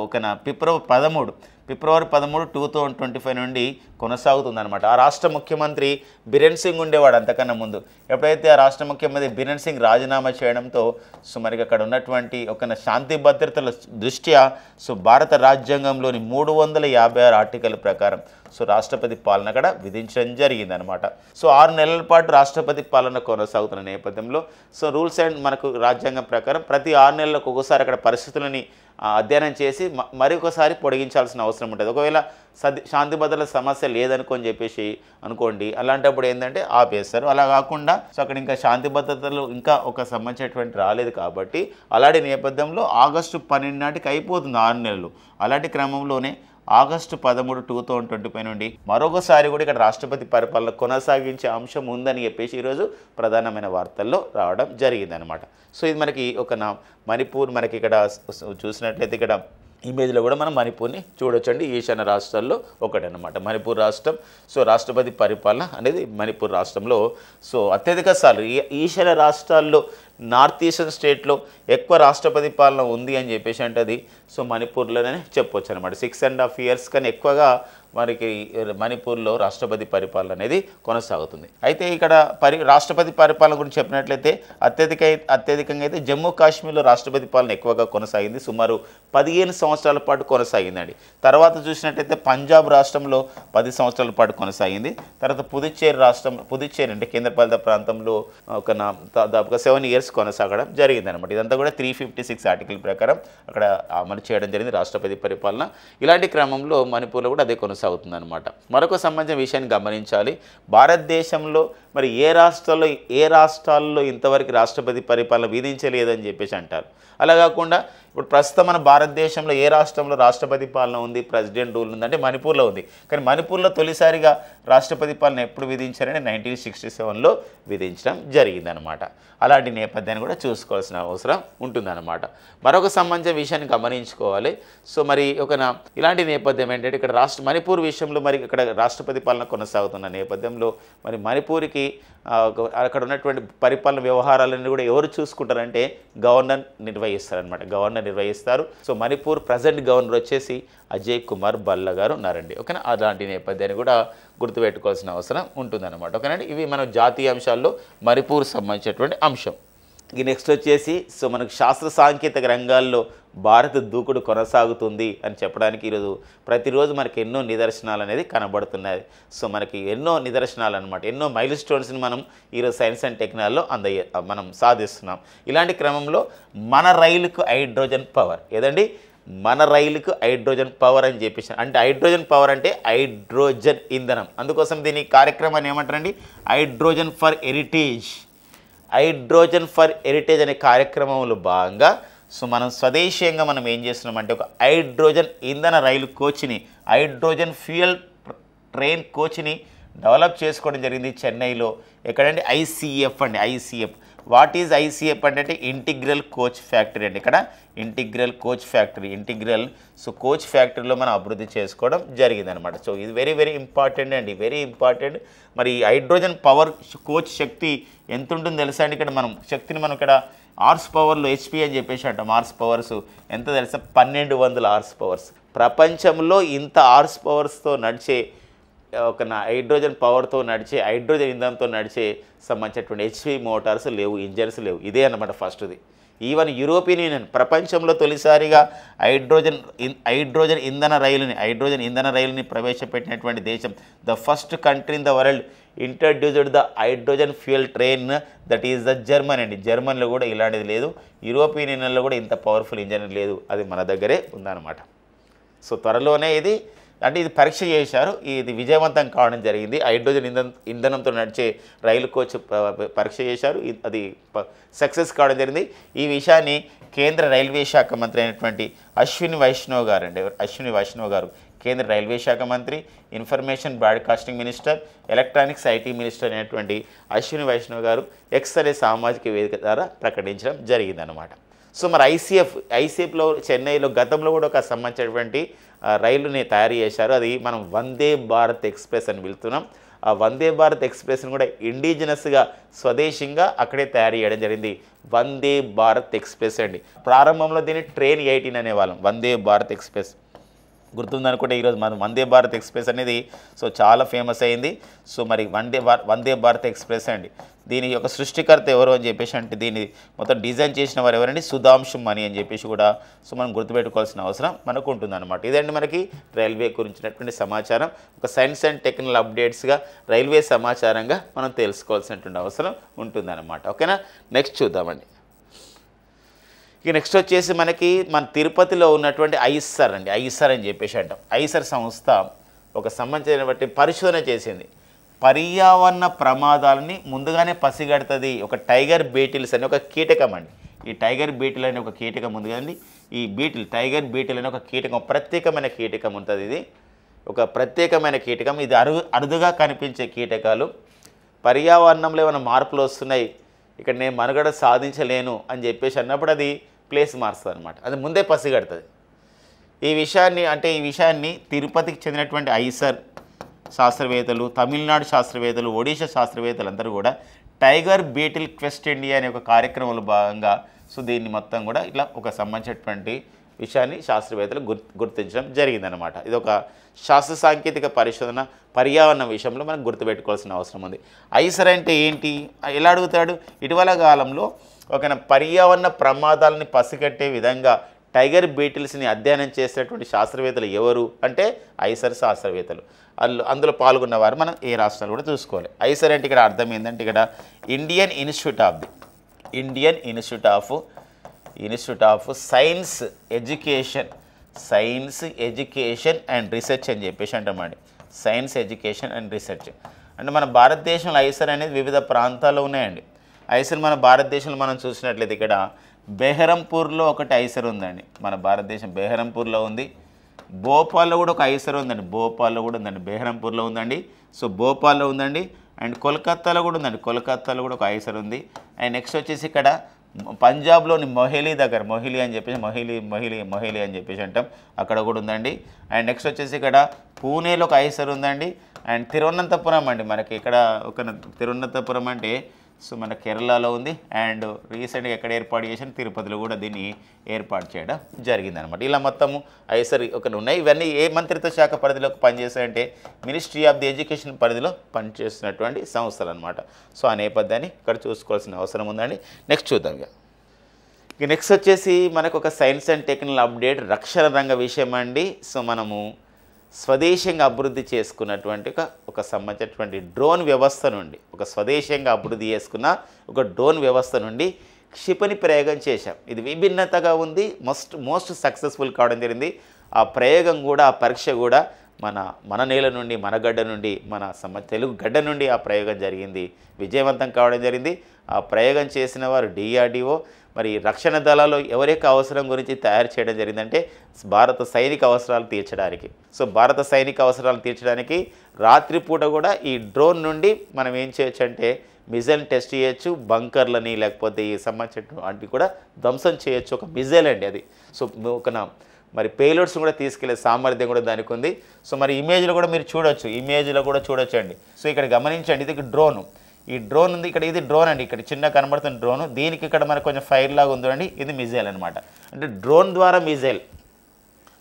ఫిబ్రవరి 13, 2025 నుండి కొనసాగుతుందన్నమాట. ఆ రాష్ట్ర ముఖ్యమంత్రి బిరెన్ సింగ్ ఉండేవాడు అంతకన్నా ముందు. ఎప్పుడైతే ఆ రాష్ట్ర ముఖ్యమంత్రి బిరెన్ సింగ్ రాజీనామా చేయడంతో సో మరి అక్కడ ఉన్నటువంటి ఒక శాంతి భద్రతల దృష్ట్యా సో భారత రాజ్యాంగంలోని 356 ఆర్టికల్ ప్రకారం సో రాష్ట్రపతి పాలన అక్కడ విధించడం జరిగిందనమాట. సో 6 నెలల పాటు రాష్ట్రపతి పాలన కొనసాగుతున్న నేపథ్యంలో సో రూల్స్ అండ్ మనకు రాజ్యాంగం ప్రకారం ప్రతి 6 నెలలకు ఒకసారి అక్కడ పరిస్థితులని అధ్యయనం చేసి మరొకసారి పొడిగించాల్సిన అవసరం ఉంటుంది. ఒకవేళ శాంతి భద్రతల సమస్య లేదనుకొని చెప్పేసి అనుకోండి, అలాంటప్పుడు ఏంటంటే ఆపేస్తారు. అలా కాకుండా సో అక్కడ ఇంకా శాంతి భద్రతలు ఇంకా ఒక సంబంధించినటువంటి రాలేదు కాబట్టి అలాంటి నేపథ్యంలో ఆగస్టు 12 నాటికి అయిపోతుంది 6 నెలలు. అలాంటి క్రమంలోనే ఆగస్టు 13, 2025 నుండి మరొకసారి కూడా ఇక్కడ రాష్ట్రపతి పరిపాలన కొనసాగించే అంశం ఉందని చెప్పేసి ఈరోజు ప్రధానమైన వార్తల్లో రావడం జరిగిందనమాట. సో ఇది మనకి మణిపూర్ మనకి ఇక్కడ చూసినట్లయితే ఇక్కడ ఇమేజ్లో కూడా మనం మణిపూర్ని చూడొచ్చండి. ఈశాన్య రాష్ట్రాల్లో ఒకటనమాట మణిపూర్ రాష్ట్రం. సో రాష్ట్రపతి పరిపాలన అనేది మణిపూర్ రాష్ట్రంలో సో అత్యధిక సార్లు ఈశాన్య రాష్ట్రాల్లో నార్త్ ఈస్టర్న్ స్టేట్లో ఎక్కువ రాష్ట్రపతి పాలన ఉంది అని చెప్పేసి అంటే అది సో మణిపూర్లోనే చెప్పొచ్చు అనమాట. 6.5 years కన్నా ఎక్కువగా మనకి మణిపూర్లో రాష్ట్రపతి పరిపాలన అనేది కొనసాగుతుంది. అయితే ఇక్కడ రాష్ట్రపతి పరిపాలన గురించి చెప్పినట్లయితే అత్యధికంగా అయితే జమ్మూ కాశ్మీర్లో రాష్ట్రపతి పాలన ఎక్కువగా కొనసాగింది. సుమారు 15 సంవత్సరాల పాటు కొనసాగిందండి. తర్వాత చూసినట్లయితే పంజాబ్ రాష్ట్రంలో 10 సంవత్సరాల పాటు కొనసాగింది. తర్వాత పుదుచ్చేరి అంటే కేంద్రపాలిత ప్రాంతంలో దాదాపుగా 7 years కొనసాగడం జరిగిందనమాట. ఇదంతా కూడా 356 ఆర్టికల్ ప్రకారం అక్కడ అమలు చేయడం జరిగింది రాష్ట్రపతి పరిపాలన. ఇలాంటి క్రమంలో మణిపూర్లో కూడా అదే కొనసాగుతుందన్నమాట. మరొక సంబంధించిన విషయాన్ని గమనించాలి. భారతదేశంలో మరి ఏ రాష్ట్రాల్లో ఇంతవరకు రాష్ట్రపతి పరిపాలన విధించలేదని చెప్పేసి అంటారు. అలా కాకుండా ఇప్పుడు ప్రస్తుతం మన భారతదేశంలో ఏ రాష్ట్రంలో రాష్ట్రపతి పాలన ఉంది, ప్రెసిడెంట్ రూల్ ఉందంటే మణిపూర్లో ఉంది. కానీ మణిపూర్లో తొలిసారిగా రాష్ట్రపతి పాలన ఎప్పుడు విధించారని 1967లో విధించడం జరిగిందనమాట. అలాంటి నేపథ్యాన్ని కూడా చూసుకోవాల్సిన అవసరం ఉంటుందన్నమాట. మరొక సంబంధించిన విషయాన్ని గమనించుకోవాలి. సో మరి ఇలాంటి నేపథ్యం ఏంటంటే ఇక్కడ మణిపూర్ విషయంలో మరి ఇక్కడ రాష్ట్రపతి పాలన కొనసాగుతున్న నేపథ్యంలో మరి మణిపూర్కి అక్కడ ఉన్నటువంటి పరిపాలన వ్యవహారాలన్నీ కూడా ఎవరు చూసుకుంటారంటే గవర్నర్ నిర్వహిస్తారు. సో మణిపూర్ ప్రజెంట్ గవర్నర్ వచ్చేసి అజయ్ కుమార్ భల్లా గారు ఉన్నారండి. ఓకేనా, అలాంటి నేపథ్యాన్ని కూడా గుర్తుపెట్టుకోవాల్సిన అవసరం ఉంటుందన్నమాట. ఓకేనండి, ఇవి మన జాతీయ అంశాల్లో మణిపూర్ సంబంధించినటువంటి అంశం. ఈ నెక్స్ట్ వచ్చేసి సో మనకు శాస్త్ర సాంకేతిక రంగాల్లో భారత దూకుడు కొనసాగుతుంది అని చెప్పడానికి ప్రతిరోజు మనకి ఎన్నో నిదర్శనాలు అనేది కనబడుతున్నాయి. సో మనకి ఎన్నో నిదర్శనాలు అనమాట, ఎన్నో మైల్ స్టోన్స్ని మనం ఈరోజు సైన్స్ అండ్ టెక్నాలజీలో మనం సాధిస్తున్నాం. ఇలాంటి క్రమంలో మన రైలుకు హైడ్రోజన్ పవర్ మన రైలుకు హైడ్రోజన్ పవర్ అని చెప్పేసి అంటే హైడ్రోజన్ పవర్ అంటే హైడ్రోజన్ ఇంధనం. అందుకోసం దీని కార్యక్రమాన్ని ఏమంటారండి, హైడ్రోజన్ ఫర్ హెరిటేజ్ అనే కార్యక్రమంలో భాగంగా సో మనం స్వదేశీయంగా మనం ఏం చేస్తున్నామంటే ఒక హైడ్రోజన్ ఇంధన రైలు కోచ్ని, హైడ్రోజన్ ఫ్యూయల్ ట్రైన్ కోచ్ని డెవలప్ చేసుకోవడం జరిగింది చెన్నైలో. ఎక్కడంటే ఐసీఎఫ్. వాట్ ఈజ్ ఐసీఎఫ్ అంటే ఇంటిగ్రల్ కోచ్ ఫ్యాక్టరీ అండి. ఇక్కడ ఇంటిగ్రల్ కోచ్ ఫ్యాక్టరీలో మనం అభివృద్ధి చేసుకోవడం జరిగిందనమాట. సో ఇది వెరీ వెరీ ఇంపార్టెంట్ అండి, వెరీ ఇంపార్టెంట్. మరి హైడ్రోజన్ పవర్ కోచ్ శక్తి ఎంత ఉంటుందో తెలుసా అండి. ఇక్కడ మనం శక్తిని మనం ఇక్కడ హార్స్ పవర్లో హెచ్పి అని చెప్పేసి అంటాం. హార్స్ పవర్స్ ఎంత తెలుసా, 1200 హార్స్ పవర్స్. ప్రపంచంలో ఇంత హార్స్ పవర్స్తో నడిచే హైడ్రోజన్ పవర్తో నడిచే హైడ్రోజన్ ఇంధనంతో నడిచే సంబంధించినటువంటి హెచ్పి మోటార్స్ లేవు, ఇంజన్స్ లేవు. ఇదే అన్నమాట ఫస్ట్ది. ఈవెన్ యూరోపియన్ యూనియన్ ప్రపంచంలో తొలిసారిగా హైడ్రోజన్ ఇంధన రైలుని ప్రవేశపెట్టినటువంటి దేశం, the first country in the world introduced the hydrogen fuel train, that is the Germany అండి. జర్మనీలో కూడా ఇలాంటిది లేదు, యూరోపియన్ యూనియన్లో కూడా ఇంత పవర్ఫుల్ ఇంజన్ లేదు, అది మన దగ్గరే ఉందన్నమాట. సో త్వరలోనే ఇది పరీక్ష చేశారు, ఇది విజయవంతం కావడం జరిగింది. హైడ్రోజన్ ఇంధనంతో నడిచే రైలు కోచ్ పరీక్ష చేశారు, అది సక్సెస్ కావడం జరిగింది. ఈ విషయాన్ని కేంద్ర రైల్వే శాఖ మంత్రి అయినటువంటి అశ్విని వైష్ణవ్ గారు కేంద్ర రైల్వే శాఖ మంత్రి, information broadcasting minister, electronics IT minister అయినటువంటి అశ్విని వైష్ణవ్ గారు ఎక్స్ అనే సామాజిక వేదిక ద్వారా ప్రకటించడం జరిగిందనమాట. సో మరి ఐసీఎఫ్లో చెన్నైలో గతంలో కూడా ఒక సంబంధించినటువంటి రైలుని తయారు చేశారు. అది మనం వందే భారత్ ఎక్స్ప్రెస్ అని పిలుస్తున్నాం. ఆ వందే భారత్ ఎక్స్ప్రెస్ని కూడా ఇండిజినస్గా స్వదేశంగా అక్కడే తయారు చేయడం జరిగింది. వందే భారత్ ఎక్స్ప్రెస్ అండి. ప్రారంభంలో దీన్ని ట్రైన్ 18 అనేవాళ్ళం, వందే భారత్ ఎక్స్ప్రెస్ గుర్తుందనుకుంటే ఈరోజు మన వందే భారత్ ఎక్స్ప్రెస్ అనేది సో చాలా ఫేమస్ అయింది. సో మరి వందే భారత్ ఎక్స్ప్రెస్ అండి. దీని యొక్క సృష్టికర్త ఎవరు అని చెప్పేసి అంటే దీన్ని మొత్తం డిజైన్ చేసిన వారు ఎవరండి, సుధాంశు మణి అని చెప్పేసి కూడా సో మనం గుర్తుపెట్టుకోవాల్సిన అవసరం మనకు ఉంటుందన్నమాట. ఇదండి మనకి రైల్వే గురించినటువంటి సమాచారం. ఒక సైన్స్ అండ్ టెక్నికల్ అప్డేట్స్గా రైల్వే సమాచారంగా మనం తెలుసుకోవాల్సినటువంటి అవసరం ఉంటుందన్నమాట. ఓకేనా, నెక్స్ట్ చూద్దామండి. ఇక నెక్స్ట్ వచ్చేసి మనకి మన తిరుపతిలో ఉన్నటువంటి ఐసర్ అండి. ఐసర్ అని చెప్పేసి అంటాం. ఐసర్ సంస్థ ఒక సంబంధించినటువంటి పరిశోధన చేసింది. పర్యావరణ ప్రమాదాలని ముందుగానే పసిగడుతుంది. ఒక టైగర్ బీటిల్స్ అనే ఒక కీటకం అండి. ఈ టైగర్ బీటిల్ అనే ఒక కీటకం ఉంది కదండి. ఈ టైగర్ బీటిల్ అనే ఒక కీటకం, ప్రత్యేకమైన కీటకం ఉంటుంది. ఇది ఒక ప్రత్యేకమైన కీటకం. ఇది అరుదుగా కనిపించే కీటకాలు. పర్యావరణంలో ఏమైనా మార్పులు వస్తున్నాయి, ఇక్కడ నేను మనుగడ సాధించలేను అని చెప్పేసి అన్నప్పుడు అది ప్లేస్ మారుస్తుంది అనమాట. అది ముందే పసిగడుతుంది. ఈ విషయాన్ని తిరుపతికి చెందినటువంటి ఐసర్ శాస్త్రవేత్తలు, తమిళనాడు శాస్త్రవేత్తలు, ఒడిషా శాస్త్రవేత్తలు అందరూ కూడా టైగర్ బీటిల్ క్వెస్ట్ ఇండియా అనే ఒక కార్యక్రమంలో భాగంగా సో దీన్ని మొత్తం కూడా ఇట్లా ఒక సంబంధించినటువంటి విషయాన్ని శాస్త్రవేత్తలు గుర్తించడం జరిగిందనమాట. ఇది ఒక శాస్త్ర సాంకేతిక పరిశోధన పర్యావరణ విషయంలో మనం గుర్తుపెట్టుకోవాల్సిన అవసరం ఉంది. ఐసర్ అంటే ఏంటి, ఎలా అడుగుతాడు? ఇటీవల కాలంలో ఒక పర్యావరణ ప్రమాదాలని పసిగట్టే విధంగా టైగర్ బీటిల్స్ని అధ్యయనం చేసేటువంటి శాస్త్రవేత్తలు ఎవరు అంటే ఐసర్ శాస్త్రవేత్తలు. అందులో పాల్గొన్నవారు మనం ఏ రాష్ట్రాలు కూడా చూసుకోవాలి. ఐసర్ అంటే ఇక్కడ అర్థం ఏంటంటే ఇక్కడ Indian institute of science education and research అని చెప్పేసి అంటామండి. సైన్స్ ఎడ్యుకేషన్ అండ్ రీసెర్చ్ అంటే మన భారతదేశంలో ఐసర్ అనేది వివిధ ప్రాంతాల్లో ఉన్నాయండి. ఐసర్ మన భారతదేశంలో మనం చూసినట్లయితే ఇక్కడ బెహరంపూర్లో ఒకటి ఐసర్ ఉందండి. మన భారతదేశం బెహరంపూర్లో ఉంది. భోపాల్లో కూడా ఒక ఐసర్ ఉందండి. బెహరంపూర్లో ఉందండి. సో భోపాల్లో ఉందండి. అండ్ కోల్కత్తాలో కూడా ఉందండి. కోల్కత్తాలో కూడా ఒక ఐసర్ ఉంది. అండ్ నెక్స్ట్ వచ్చేసి ఇక్కడ పంజాబ్లోని మొహిలీ దగ్గర మొహిలీ అని చెప్పేసి అంటాం, అక్కడ కూడా ఉందండి. అండ్ నెక్స్ట్ వచ్చేసి ఇక్కడ పూణేలో ఒక ఐసర్ ఉందండి. అండ్ తిరువనంతపురం అండి, మనకి ఇక్కడ ఒక తిరువనంతపురం అంటే సో మన కేరళలో ఉంది. అండ్ రీసెంట్గా ఎక్కడ ఏర్పాటు చేసిన తిరుపతిలో కూడా దీన్ని ఏర్పాటు చేయడం జరిగిందనమాట. ఇలా మొత్తము ఐసర్ ఒకటి ఉన్నాయి. ఇవన్నీ ఏ మంత్రిత్వ శాఖ పరిధిలోకి పనిచేస్తాయంటే మినిస్ట్రీ ఆఫ్ ది ఎడ్యుకేషన్ పరిధిలో పనిచేస్తున్నటువంటి సంస్థలు అనమాట. సో ఆ నేపథ్యాన్ని ఇక్కడ చూసుకోవాల్సిన అవసరం ఉందండి. నెక్స్ట్ చూద్దాం. ఇక నెక్స్ట్ వచ్చేసి మనకు ఒక సైన్స్ అండ్ టెక్నికల్ అప్డేట్ రక్షణ రంగ విషయం అండి. సో మనము స్వదేశంగా అభివృద్ధి చేసుకున్నటువంటి ఒక సంబంధించినటువంటి డ్రోన్ వ్యవస్థ నుండి స్వదేశంగా అభివృద్ధి చేసుకున్న ఒక డ్రోన్ వ్యవస్థ నుండి క్షిపణి ప్రయోగం చేశాం. ఇది విభిన్నతగా ఉంది, మోస్ట్ సక్సెస్ఫుల్ కావడం జరిగింది. ఆ ప్రయోగం కూడా, ఆ పరీక్ష కూడా మన నేల నుండి, మన గడ్డ నుండి, తెలుగు గడ్డ నుండి ఆ ప్రయోగం జరిగింది, విజయవంతం కావడం జరిగింది. ఆ ప్రయోగం చేసిన వారు DRDO. మరి రక్షణ దళాల్లో ఎవరి యొక్క అవసరం గురించి తయారు చేయడం జరిగిందంటే భారత సైనిక అవసరాలు తీర్చడానికి. సో భారత సైనిక అవసరాలు తీర్చడానికి రాత్రిపూట కూడా ఈ డ్రోన్ నుండి మనం ఏం చేయొచ్చు అంటే మిజైల్ టెస్ట్ చేయొచ్చు, బంకర్లని లేకపోతే ఈ సంబంధించినటువంటి కూడా ధ్వంసం చేయొచ్చు. ఒక మిజైల్ అండి అది. సో మరి పేలోడ్స్ కూడా తీసుకెళ్లే సామర్థ్యం కూడా దానికి ఉంది. సో మరి ఇమేజ్లో కూడా మీరు చూడొచ్చు అండి. సో ఇక్కడ గమనించండి, ఇది డ్రోను. ఈ డ్రోన్ ఉంది ఇక్కడ, ఇది డ్రోన్ అండి. ఇక్కడ చిన్న కనబడుతున్న డ్రోను, దీనికి ఇక్కడ మనకు కొంచెం ఫైర్ లాగా ఉందండి, ఇది మిజైల్ అనమాట. అంటే డ్రోన్ ద్వారా మిజైల్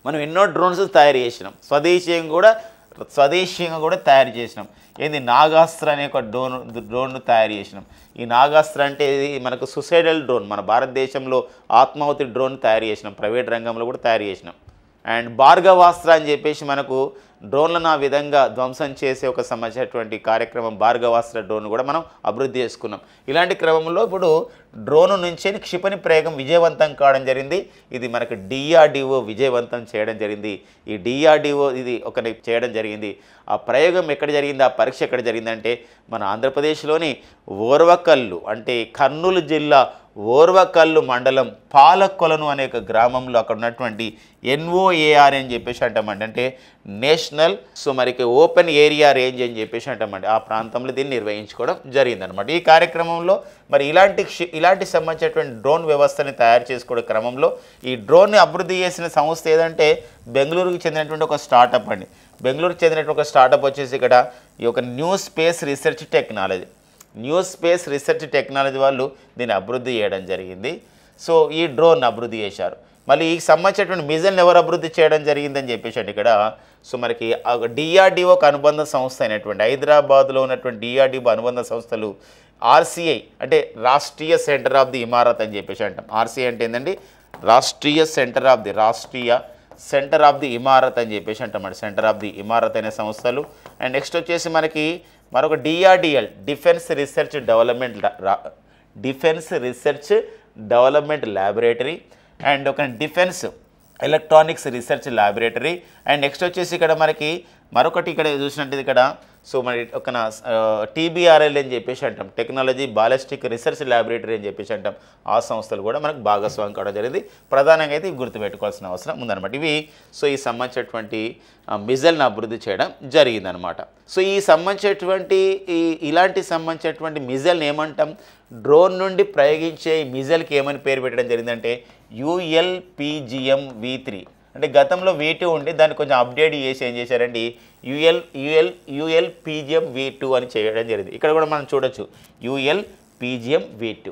మనం ఎన్నో డ్రోన్స్ తయారు చేసినాం, స్వదేశీయంగా కూడా తయారు చేసినాం. ఏంది నాగాస్త్ర అనే ఒక డ్రోన్ను తయారు చేసినాం. ఈ నాగాస్త్ర అంటే ఇది మనకు సుసైడల్ డ్రోన్, మన భారతదేశంలో ఆత్మాహుతి డ్రోన్ తయారు చేసినాం, ప్రైవేట్ రంగంలో కూడా తయారు చేసినాం. అండ్ భార్గవాస్త్ర అని చెప్పేసి మనకు డ్రోన్లను ఆ విధంగా ధ్వంసం చేసే ఒక సంబంధించినటువంటి కార్యక్రమం భార్గవాస్త్ర డ్రోన్ కూడా మనం అభివృద్ధి చేసుకున్నాం. ఇలాంటి క్రమంలో ఇప్పుడు డ్రోన్ నుంచి క్షిపణి ప్రయోగం విజయవంతం కావడం జరిగింది. ఇది మనకు DRDO విజయవంతం చేయడం జరిగింది. ఈ DRDO ఇది ఒకటి చేయడం జరిగింది. ఆ ప్రయోగం ఎక్కడ జరిగింది, ఆ పరీక్ష ఎక్కడ జరిగిందంటే మన ఆంధ్రప్రదేశ్లోని ఓర్వకల్లు అంటే కర్నూలు జిల్లా ఓర్వకల్లు మండలం పాలకొలను అనే ఒక గ్రామంలో అక్కడ ఉన్నటువంటి NOAR అని చెప్పేసి అంటామండి. అంటే నేషనల్ మరికి ఓపెన్ ఏరియా రేంజ్ అని చెప్పేసి అంటామండి. ఆ ప్రాంతంలో దీన్ని నిర్వహించుకోవడం జరిగిందనమాట. ఈ కార్యక్రమంలో మరి ఇలాంటి సంబంధించినటువంటి డ్రోన్ వ్యవస్థని తయారు చేసుకోవడం క్రమంలో ఈ డ్రోన్ని అభివృద్ధి చేసిన సంస్థ ఏదంటే బెంగళూరుకి చెందినటువంటి ఒక స్టార్టప్ అండి. బెంగళూరుకి చెందినటువంటి ఒక స్టార్టప్ వచ్చేసి ఇక్కడ ఈ యొక్క న్యూ స్పేస్ రీసెర్చ్ టెక్నాలజీ వాళ్ళు దీన్ని అభివృద్ధి చేయడం జరిగింది. సో ఈ డ్రోన్ అభివృద్ధి చేశారు. మళ్ళీ ఈ సంబంధించినటువంటి మిజైల్ని ఎవరు అభివృద్ధి చేయడం జరిగిందని చెప్పేసి అంటే ఇక్కడ సో మనకి DRDOకి అనుబంధ సంస్థ అయినటువంటి హైదరాబాద్లో ఉన్నటువంటి DRDO అనుబంధ సంస్థలు RCI అంటే Rashtriya centre of the Imarat అని చెప్పేసి అంటాం. RCI అంటే ఏంటండి Rashtriya centre of the Imarat అని చెప్పేసి అంటామండి. సెంటర్ ఆఫ్ ది ఇమారత్ అనే సంస్థలు. అండ్ నెక్స్ట్ వచ్చేసి మనకి మరొక DRDL defence research development laboratory and ఒక defence electronics research laboratory. And next వచ్చేసి ఇక్కడ మనకి మరొకటి ఇక్కడ చూసినట్టు ఇక్కడ సో మరి ఒక TBRL అని చెప్పేసి అంటాం, టెక్నాలజీ బాలిస్టిక్ రీసెర్చ్ ల్యాబొరేటరీ అని చెప్పేసి అంటాం. ఆ సంస్థలు కూడా మనకు భాగస్వామ్యం కావడం జరిగింది. ప్రధానంగా అయితే ఇవి గుర్తుపెట్టుకోవాల్సిన అవసరం ఉందన్నమాట. ఇవి సో ఈ సంబంధించినటువంటి మిజైల్ని అభివృద్ధి చేయడం జరిగిందనమాట. సో ఈ ఇలాంటి సంబంధించినటువంటి మిజైల్ని ఏమంటాం, డ్రోన్ నుండి ప్రయోగించే ఈ మిజైల్కి ఏమని పేరు పెట్టడం జరిగిందంటే ULPGM-V3 అంటే గతంలో V2 ఉండి దాన్ని కొంచెం అప్డేట్ చేసి ఏం చేశారండి ULPGM-V2 అని చేయడం జరిగింది. ఇక్కడ కూడా మనం చూడొచ్చు ULPGM-V2.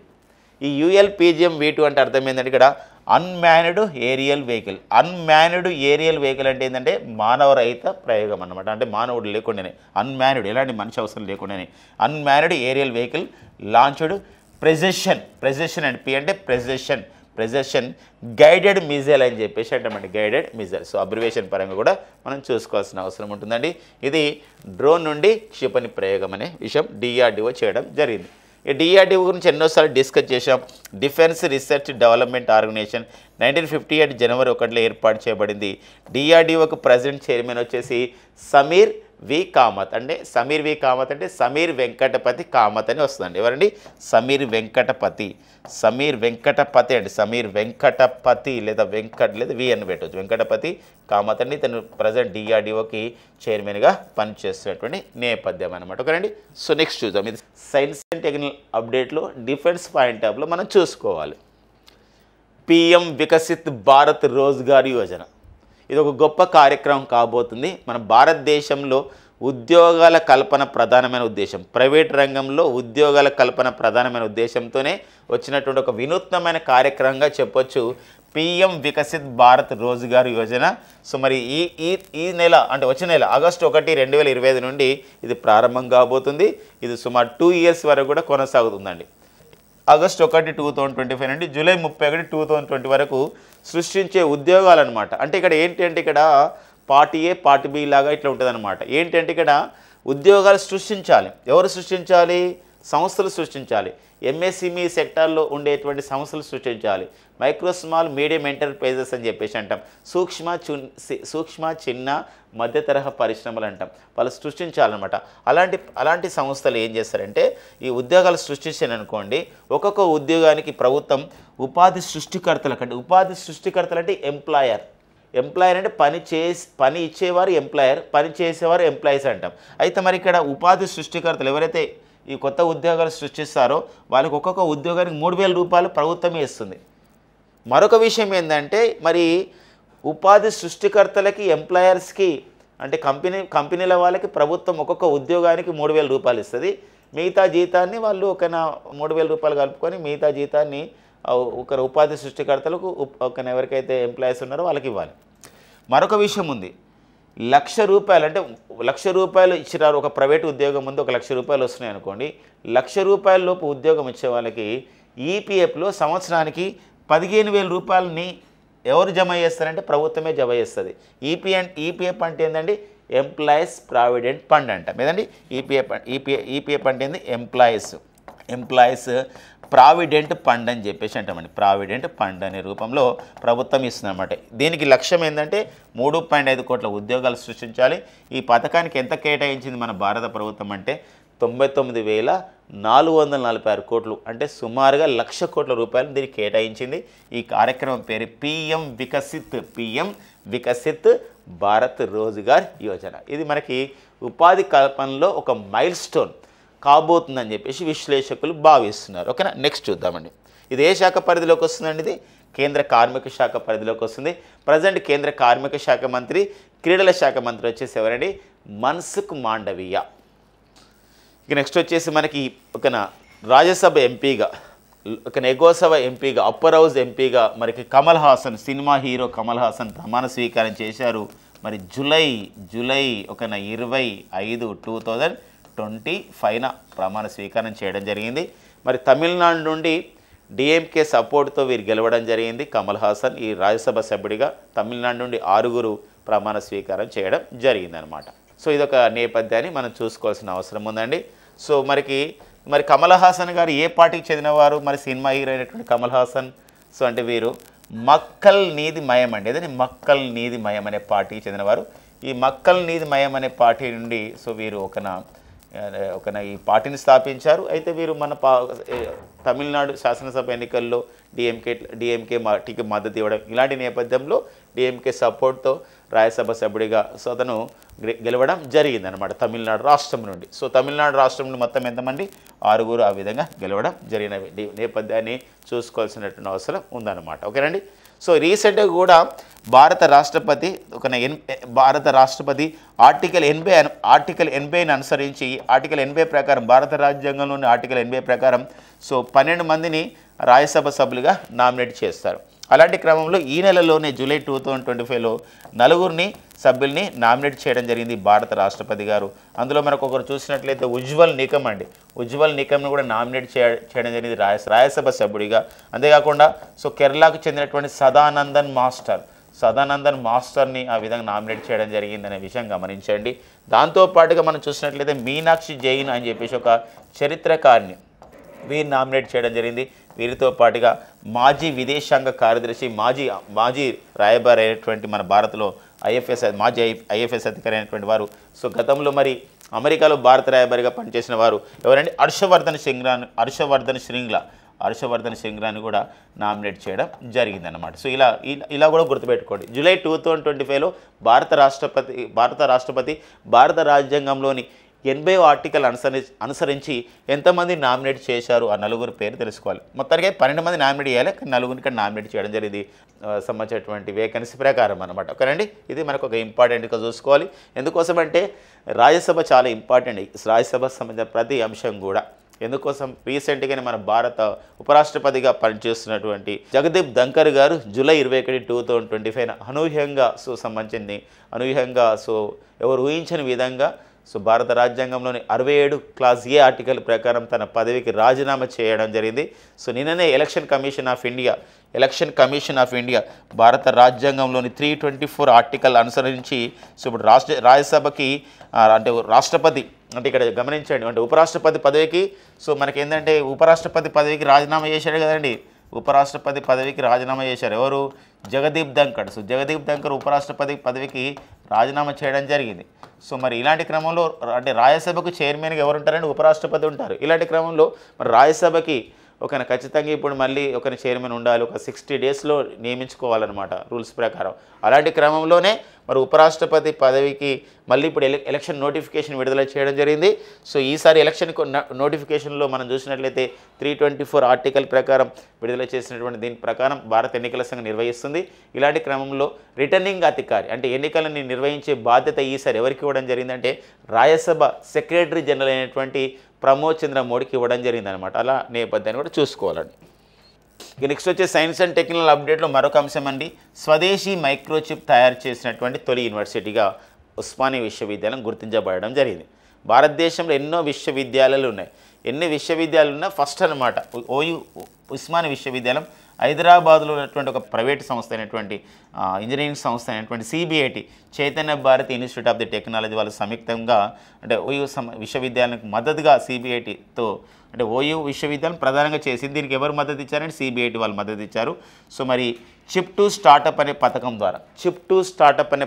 ఈ ULPGM-V2 అంటే అర్థం ఏంటంటే ఇక్కడ అన్మ్యాన్డ్ ఏరియల్ వెహికల్ అంటే ఏంటంటే మానవరహిత ప్రయోగం అనమాట. అంటే మానవుడు లేకుండానే అన్మ్యాన్డ్, ఎలాంటి మనిషి అవసరం లేకుండానే unmanned aerial vehicle launched precision and P అంటే ప్రెసిషన్ గైడెడ్ మిజైల్ అని చెప్పేసి అంటామండి. Guided missile. సో అబ్రివేషన్ పరంగా కూడా మనం చూసుకోవాల్సిన అవసరం ఉంటుందండి. ఇది డ్రోన్ నుండి క్షిపణి ప్రయోగం అనే విషయం DRDO చేయడం జరిగింది. ఈ DRDO గురించి ఎన్నోసార్లు డిస్కస్ చేశాం. డిఫెన్స్ రీసెర్చ్ డెవలప్మెంట్ ఆర్గనైజేషన్ 1958 జనవరి 1 ఏర్పాటు చేయబడింది. DRDOకు ప్రెసిడెంట్ చైర్మన్ వచ్చేసి సమీర్ వి కామత్ అంటే సమీర్ వెంకటపతి కామత్ అని వస్తుందండి. ఎవరండి? సమీర్ వెంకటపతి అండి. సమీర్ వెంకటపతి లేదా వి అని పెట్టవచ్చు. వెంకటపతి కామత్ అండి. తను ప్రజెంట్ DRDOకి చైర్మన్గా పనిచేస్తున్నటువంటి నేపథ్యం అనమాట. ఓకేనండి. సో నెక్స్ట్ చూద్దాం. ఇది సైన్స్ అండ్ టెక్నికల్ అప్డేట్లో డిఫెన్స్ పాయింట్ ఆఫ్లో మనం చూసుకోవాలి. PM వికసిత్ భారత్ రోజ్గార్ యోజన ఇది ఒక గొప్ప కార్యక్రమం కాబోతుంది. మన భారతదేశంలో ఉద్యోగాల కల్పన ప్రధానమైన ఉద్దేశం, ప్రైవేట్ రంగంలో ఉద్యోగాల కల్పన ప్రధానమైన ఉద్దేశంతోనే వచ్చినటువంటి ఒక వినూత్నమైన కార్యక్రమంగా చెప్పొచ్చు PM వికసిత్ భారత్ రోజ్గార్ యోజన. సో మరి ఈ నెల అంటే వచ్చే నెల ఆగస్టు 1, 2025 నుండి ఇది ప్రారంభం కాబోతుంది. ఇది సుమారు 2 years వరకు కూడా కొనసాగుతుందండి. ఆగస్టు 1, 2025 నుండి జూలై 31, 2020 వరకు సృష్టించే ఉద్యోగాలు అనమాట. అంటే ఇక్కడ ఏంటంటే ఇక్కడ పార్ట్ A పార్ట్ B లాగా ఇట్లా ఉంటుంది అనమాట. ఏంటంటే ఇక్కడ ఉద్యోగాలు సృష్టించాలి. ఎవరు సృష్టించాలి? సంస్థలు సృష్టించాలి. MSME సెక్టార్లో ఉండేటువంటి సంస్థలు సృష్టించాలి. మైక్రో స్మాల్ మీడియం ఎంటర్ప్రైజెస్ అని చెప్పేసి అంటాం. సూక్ష్మ చిన్న మధ్య తరహా పరిశ్రమలు అంటాం. వాళ్ళు సృష్టించాలన్నమాట. అలాంటి సంస్థలు ఏం చేస్తారంటే ఈ ఉద్యోగాలు సృష్టించారనుకోండి, ఒక్కొక్క ఉద్యోగానికి ప్రభుత్వం ఉపాధి సృష్టికర్తలు అంటే ఎంప్లాయర్ అంటే పని ఇచ్చేవారు ఎంప్లాయర్, పని చేసేవారు ఎంప్లాయీస్ అంటాం. అయితే మరి ఇక్కడ ఉపాధి సృష్టికర్తలు ఎవరైతే ఈ కొత్త ఉద్యోగాలు సృష్టిస్తారో వాళ్ళకి ఒక్కొక్క ఉద్యోగానికి 3,000 రూపాయలు ప్రభుత్వమే ఇస్తుంది. మరొక విషయం ఏంటంటే మరి ఉపాధి సృష్టికర్తలకి ఎంప్లాయర్స్కి అంటే కంపెనీల వాళ్ళకి ప్రభుత్వం ఒక్కొక్క ఉద్యోగానికి 3,000 రూపాయలు ఇస్తుంది. మిగతా జీతాన్ని వాళ్ళు ఒక 3,000 రూపాయలు కలుపుకొని మిగతా జీతాన్ని ఒక ఉపాధి సృష్టికర్తలకు ఎవరికైతే ఎంప్లాయీస్ ఉన్నారో వాళ్ళకి ఇవ్వాలి. మరొక విషయం ఉంది. 1,00,000 రూపాయలు అంటే 1,00,000 రూపాయలు ఇచ్చినారు. ఒక ప్రైవేట్ ఉద్యోగం ముందు 1,00,000 రూపాయలు వస్తున్నాయి అనుకోండి. 1,00,000 రూపాయల లోపు ఉద్యోగం ఇచ్చే వాళ్ళకి EPFలో సంవత్సరానికి 15,000 రూపాయలని ఎవరు జమ చేస్తారంటే ప్రభుత్వమే జమ చేస్తుంది. EPF అంటే ఏంటండి? ఎంప్లాయీస్ ప్రావిడెంట్ ఫండ్ అంటాం ఏదండి. ఈపీఎఫ్ అంటే ఏంది, ఎంప్లాయీస్ ప్రావిడెంట్ ఫండ్ అని చెప్పేసి అంటామండి. ప్రావిడెంట్ ఫండ్ అనే రూపంలో ప్రభుత్వం ఇస్తుంది అనమాట. దీనికి లక్ష్యం ఏంటంటే 3.5 కోట్ల ఉద్యోగాలు సృష్టించాలి. ఈ పథకానికి ఎంత కేటాయించింది మన భారత ప్రభుత్వం అంటే 99,446 కోట్లు, అంటే సుమారుగా 1,00,000 కోట్ల రూపాయలు దీనికి కేటాయించింది. ఈ కార్యక్రమం పేరు పిఎం వికసిత్ భారత్ రోజ్గార్ యోజన. ఇది మనకి ఉపాధి కల్పనలో ఒక మైల్ స్టోన్ కాబోతుందని చెప్పేసి విశ్లేషకులు భావిస్తున్నారు. ఓకేనా, నెక్స్ట్ చూద్దామండి. ఇది ఏ శాఖ పరిధిలోకి వస్తుందండి? ఇది కేంద్ర కార్మిక శాఖ పరిధిలోకి వస్తుంది. ప్రజెంట్ కేంద్ర కార్మిక శాఖ మంత్రి, క్రీడల శాఖ మంత్రి వచ్చేసి ఎవరండి? మన్సుఖ్ మాండవీయ. ఇక నెక్స్ట్ వచ్చేసి మనకి ఒక రాజ్యసభ ఎంపీగా, ఒక ఎగోసభ ఎంపీగా, అప్పర్ హౌస్ ఎంపీగా మనకి కమల్ హాసన్, సినిమా హీరో కమల్ హాసన్ ప్రమాణ స్వీకారం చేశారు. మరి జూలై 25, 2025న ప్రమాణ స్వీకారం చేయడం జరిగింది. మరి తమిళనాడు నుండి డిఎంకే సపోర్ట్తో వీరు గెలవడం జరిగింది. కమల్ హాసన్ ఈ రాజ్యసభ సభ్యుడిగా తమిళనాడు నుండి 6 ప్రమాణ స్వీకారం చేయడం జరిగిందనమాట. సో ఇదొక నేపథ్యాన్ని మనం చూసుకోవాల్సిన అవసరం ఉందండి. సో మరి కమల్ హాసన్ గారు ఏ పార్టీకి చెందినవారు? మరి సినిమా హీరో అయినటువంటి కమల్ హాసన్ సో అంటే వీరు మక్కల్ నీది మయం అండి, అదే మక్కల్ నీది మయం అనే పార్టీకి చెందినవారు. ఈ మక్కల్ నీది మయం అనే పార్టీ నుండి సో వీరు ఒక ఈ పార్టీని స్థాపించారు. అయితే వీరు మన తమిళనాడు శాసనసభ ఎన్నికల్లో డిఎంకే పార్టీకి మద్దతు ఇవ్వడం, ఇలాంటి నేపథ్యంలో డిఎంకే సపోర్ట్తో రాజ్యసభ సభ్యుడిగా సో అతను గెలవడం జరిగిందనమాట తమిళనాడు రాష్ట్రం నుండి. సో తమిళనాడు రాష్ట్రం నుండి మొత్తం ఎంతమంది? 6 ఆ విధంగా గెలవడం జరిగిన నేపథ్యాన్ని చూసుకోవాల్సినటువంటి అవసరం ఉందన్నమాట. ఓకేనండి. సో రీసెంట్గా కూడా భారత రాష్ట్రపతి ఆర్టికల్ 80ని అనుసరించి ఆర్టికల్ 80 ప్రకారం, భారత రాజ్యాంగంలోని ఆర్టికల్ 80 ప్రకారం సో 12 మందిని రాజ్యసభ సభ్యులుగా నామినేట్ చేస్తారు. అలాంటి క్రమంలో ఈ నెలలోనే జూలై 2025లో 4 సభ్యుల్ని నామినేట్ చేయడం జరిగింది భారత రాష్ట్రపతి గారు. అందులో మనకు ఒకరు చూసినట్లయితే ఉజ్వల్ నికమ్ను కూడా నామినేట్ చేయడం జరిగింది రాజ్యసభ సభ్యుడిగా. అంతేకాకుండా సో కేరళకు చెందినటువంటి సదానందన్ మాస్టర్ని ఆ విధంగా నామినేట్ చేయడం జరిగిందనే విషయం గమనించండి. దాంతోపాటుగా మనం చూసినట్లయితే మీనాక్షి జైన్ అని చెప్పేసి ఒక చరిత్రకారిని వీరిని నామినేట్ చేయడం జరిగింది. వీరితో పాటుగా మాజీ విదేశాంగ కార్యదర్శి, మాజీ రాయబారి అయినటువంటి మన భారత్లో మాజీ ఐఎఫ్ఎస్ అధికారి అయినటువంటి వారు సో గతంలో మరి అమెరికాలో భారత రాయబారిగా పనిచేసిన వారు ఎవరండి? హర్షవర్ధన్ శ్రింగ్లాని కూడా నామినేట్ చేయడం జరిగిందన్నమాట. సో ఇలా కూడా గుర్తుపెట్టుకోండి. జూలై 2025లో భారత రాష్ట్రపతి భారత రాజ్యాంగంలోని 80వ ఆర్టికల్ అనుసరించి ఎంతమంది నామినేట్ చేశారు ఆ 4 పేరు తెలుసుకోవాలి. మొత్తానికి 12 మంది నామినేట్ చేయాలి, కానీ 4 ఇక్కడ నామినేట్ చేయడం జరిగింది సంబంధించినటువంటి వేకెన్సీ ప్రకారం అనమాట. ఓకేనండి, ఇది మనకు ఒక ఇంపార్టెంట్గా చూసుకోవాలి. ఎందుకోసం అంటే రాజ్యసభ చాలా ఇంపార్టెంట్. రాజ్యసభ సంబంధించిన ప్రతి అంశం కూడా ఎందుకోసం రీసెంట్గానే మన భారత ఉపరాష్ట్రపతిగా పనిచేస్తున్నటువంటి జగదీప్ ధంకర్ గారు జూలై 21, 2025 అనూహ్యంగా ఎవరు ఊహించని విధంగా భారత రాజ్యాంగంలోని 67 క్లాస్ ఏ ఆర్టికల్ ప్రకారం తన పదవికి రాజీనామా చేయడం జరిగింది. నిన్ననే ఎలక్షన్ కమిషన్ ఆఫ్ ఇండియా భారత రాజ్యాంగంలోని 324 ఆర్టికల్ అనుసరించి ఇప్పుడు రాజ్యసభకి అంటే రాష్ట్రపతి అంటే ఇక్కడ గమనించండి, అంటే ఉపరాష్ట్రపతి పదవికి మనకేంటంటే ఉపరాష్ట్రపతి పదవికి రాజీనామా చేశాడు కదండి. ఉపరాష్ట్రపతి పదవికి రాజీనామా చేశారు ఎవరు? జగదీప్ ధంకర్ ఉపరాష్ట్రపతి పదవికి రాజీనామా చేయడం జరిగింది. మరి ఇలాంటి క్రమంలో అంటే రాజ్యసభకు చైర్మన్గా ఎవరు ఉంటారంటే ఉపరాష్ట్రపతి ఉంటారు. ఇలాంటి క్రమంలో మరి రాజ్యసభకి ఖచ్చితంగా ఇప్పుడు మళ్ళీ చైర్మన్ ఉండాలి, ఒక 60 డేస్లో నియమించుకోవాలన్నమాట రూల్స్ ప్రకారం. అలాంటి క్రమంలోనే మరి ఉపరాష్ట్రపతి పదవికి మళ్ళీ ఇప్పుడు ఎలక్షన్ నోటిఫికేషన్ విడుదల చేయడం జరిగింది. ఈసారి ఎలక్షన్ నోటిఫికేషన్లో మనం చూసినట్లయితే 324 ఆర్టికల్ ప్రకారం విడుదల చేసినటువంటి దీని ప్రకారం భారత ఎన్నికల సంఘం నిర్వహిస్తుంది. ఇలాంటి క్రమంలో రిటర్నింగ్ అధికారి అంటే ఎన్నికలను నిర్వహించే బాధ్యత ఈసారి ఎవరికి ఇవ్వడం జరిగిందంటే రాజ్యసభ సెక్రటరీ జనరల్ అయినటువంటి ప్రమోద్ చంద్ర మోడీకి ఇవ్వడం జరిగిందనమాట. అలా నేపథ్యాన్ని కూడా చూసుకోవాలండి. ఇక నెక్స్ట్ వచ్చే సైన్స్ అండ్ టెక్నాలజీ అప్డేట్లో మరొక అంశం అండి. స్వదేశీ మైక్రోచిప్ తయారు చేసినటువంటి తొలి యూనివర్సిటీగా ఉస్మానియా విశ్వవిద్యాలయం గుర్తించబడడం జరిగింది. భారతదేశంలో ఎన్నో విశ్వవిద్యాలయాలు ఉన్నాయి. ఎన్ని విశ్వవిద్యాలయాలు ఉన్నా ఫస్ట్ అనమాట ఉస్మానియా విశ్వవిద్యాలయం హైదరాబాద్లో ఉన్నటువంటి ఒక ప్రైవేట్ సంస్థ అయినటువంటి ఇంజనీరింగ్ సంస్థ అయినటువంటి CBIT Chaitanya Bharathi institute of the technology వాళ్ళు సంయుక్తంగా అంటే ఓయూ విశ్వవిద్యాలయానికి మద్దతుగా సిబిఐటితో అంటే ఓయూ విశ్వవిద్యాలయం ప్రధానంగా చేసింది. దీనికి ఎవరు మద్దతు ఇచ్చారంటే సిబిఐటి వాళ్ళు మద్దతు ఇచ్చారు. సో మరి చిప్ టు స్టార్టప్ అనే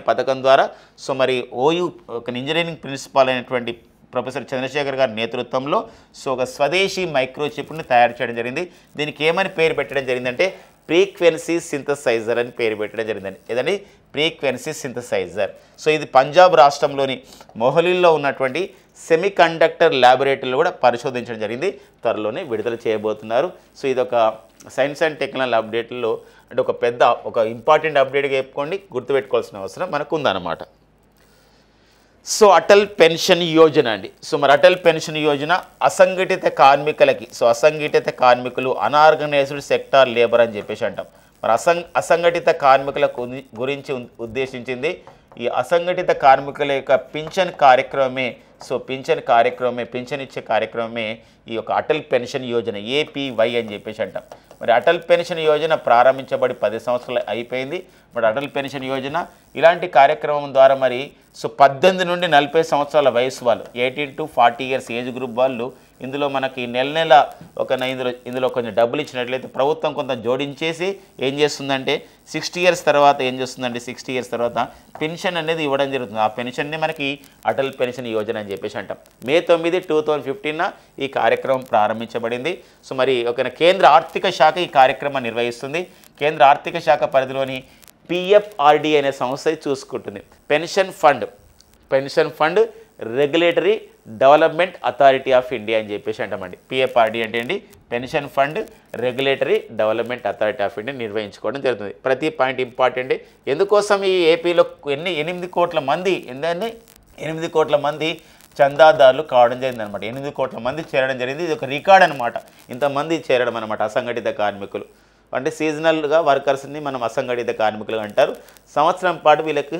పథకం ద్వారా సో మరి ఓయూ ఒక ఇంజనీరింగ్ ప్రిన్సిపాల్ అయినటువంటి ప్రొఫెసర్ చంద్రశేఖర్ గారి నేతృత్వంలో సో ఒక స్వదేశీ మైక్రోచిప్ని తయారు చేయడం జరిగింది. దీనికి ఏమని పేరు పెట్టడం జరిగిందంటే ఫ్రీక్వెన్సీ సింథసైజర్ అని పేరు పెట్టడం జరిగిందండి. ఏదండి ఫ్రీక్వెన్సీ సింథసైజర్. సో ఇది పంజాబ్ రాష్ట్రంలోని మొహాలీలో ఉన్నటువంటి సెమీ కండక్టర్ ల్యాబొరేటరీలో కూడా పరిశోధించడం జరిగింది. త్వరలోనే విడుదల చేయబోతున్నారు. సో ఇది ఒక సైన్స్ అండ్ టెక్నాలజీ అప్డేట్లో అంటే ఒక ఇంపార్టెంట్ అప్డేట్గా చెప్పుకోండి, గుర్తుపెట్టుకోవాల్సిన అవసరం మనకు ఉందన్నమాట. సో అటల్ పెన్షన్ యోజన అండి. సో మరి అటల్ పెన్షన్ యోజన అసంఘటిత కార్మికులకి, సో అసంఘటిత కార్మికులు అనార్గనైజ్డ్ సెక్టార్ లేబర్ అని చెప్పేసి అంటాం. మరి అసంఘటిత కార్మికుల గురించి ఉద్దేశించింది. ఈ అసంఘటిత కార్మికుల యొక్క పింఛన్ కార్యక్రమమే పింఛన్ ఇచ్చే కార్యక్రమమే ఈ యొక్క అటల్ పెన్షన్ యోజన ఏపీవై అని చెప్పేసి అంటాం. మరి అటల్ పెన్షన్ యోజన ప్రారంభించబడి 10 సంవత్సరాలు అయిపోయింది. మరి అటల్ పెన్షన్ యోజన ఇలాంటి కార్యక్రమం ద్వారా మరి సో 18 నుండి 40 సంవత్సరాల వయసు వాళ్ళు 18 to 40 years ఏజ్ గ్రూప్ వాళ్ళు ఇందులో మనకి నెల ఇందులో కొంచెం డబ్బులు ఇచ్చినట్లయితే ప్రభుత్వం కొంత జోడించేసి ఏం చేస్తుందంటే 60 years తర్వాత 60 years తర్వాత పెన్షన్ అనేది ఇవ్వడం జరుగుతుంది. ఆ పెన్షన్ని మనకి అటల్ పెన్షన్ యోజన అని చెప్పేసి అంటాం. May 9, 2015 ఈ కార్యక్రమం ప్రారంభించబడింది. సో మరి ఒక కేంద్ర ఆర్థిక శాఖ ఈ కార్యక్రమాన్ని నిర్వహిస్తుంది. కేంద్ర ఆర్థిక శాఖ పరిధిలోని PFRD అనే సంస్థ చూసుకుంటుంది. Pension fund regulatory development authority of India అని చెప్పేసి అంటామండి. PFRD అంటే ఏంటి? Pension fund regulatory development authority of India నిర్వహించుకోవడం జరుగుతుంది. ప్రతి పాయింట్ ఇంపార్టెంట్. ఎందుకోసం ఈ ఏపీలో 8 కోట్ల మంది 8 కోట్ల మంది చందాదారులు కావడం జరిగింది అనమాట. 8 కోట్ల మంది చేరడం జరిగింది. ఇది ఒక రికార్డ్ అనమాట. ఇంతమంది చేరడం అనమాట అసంఘటిత కార్మికులు. అంటే సీజనల్గా వర్కర్స్ని మనం అసంఘటిత కార్మికులు అంటారు. సంవత్సరం పాటు వీళ్ళకి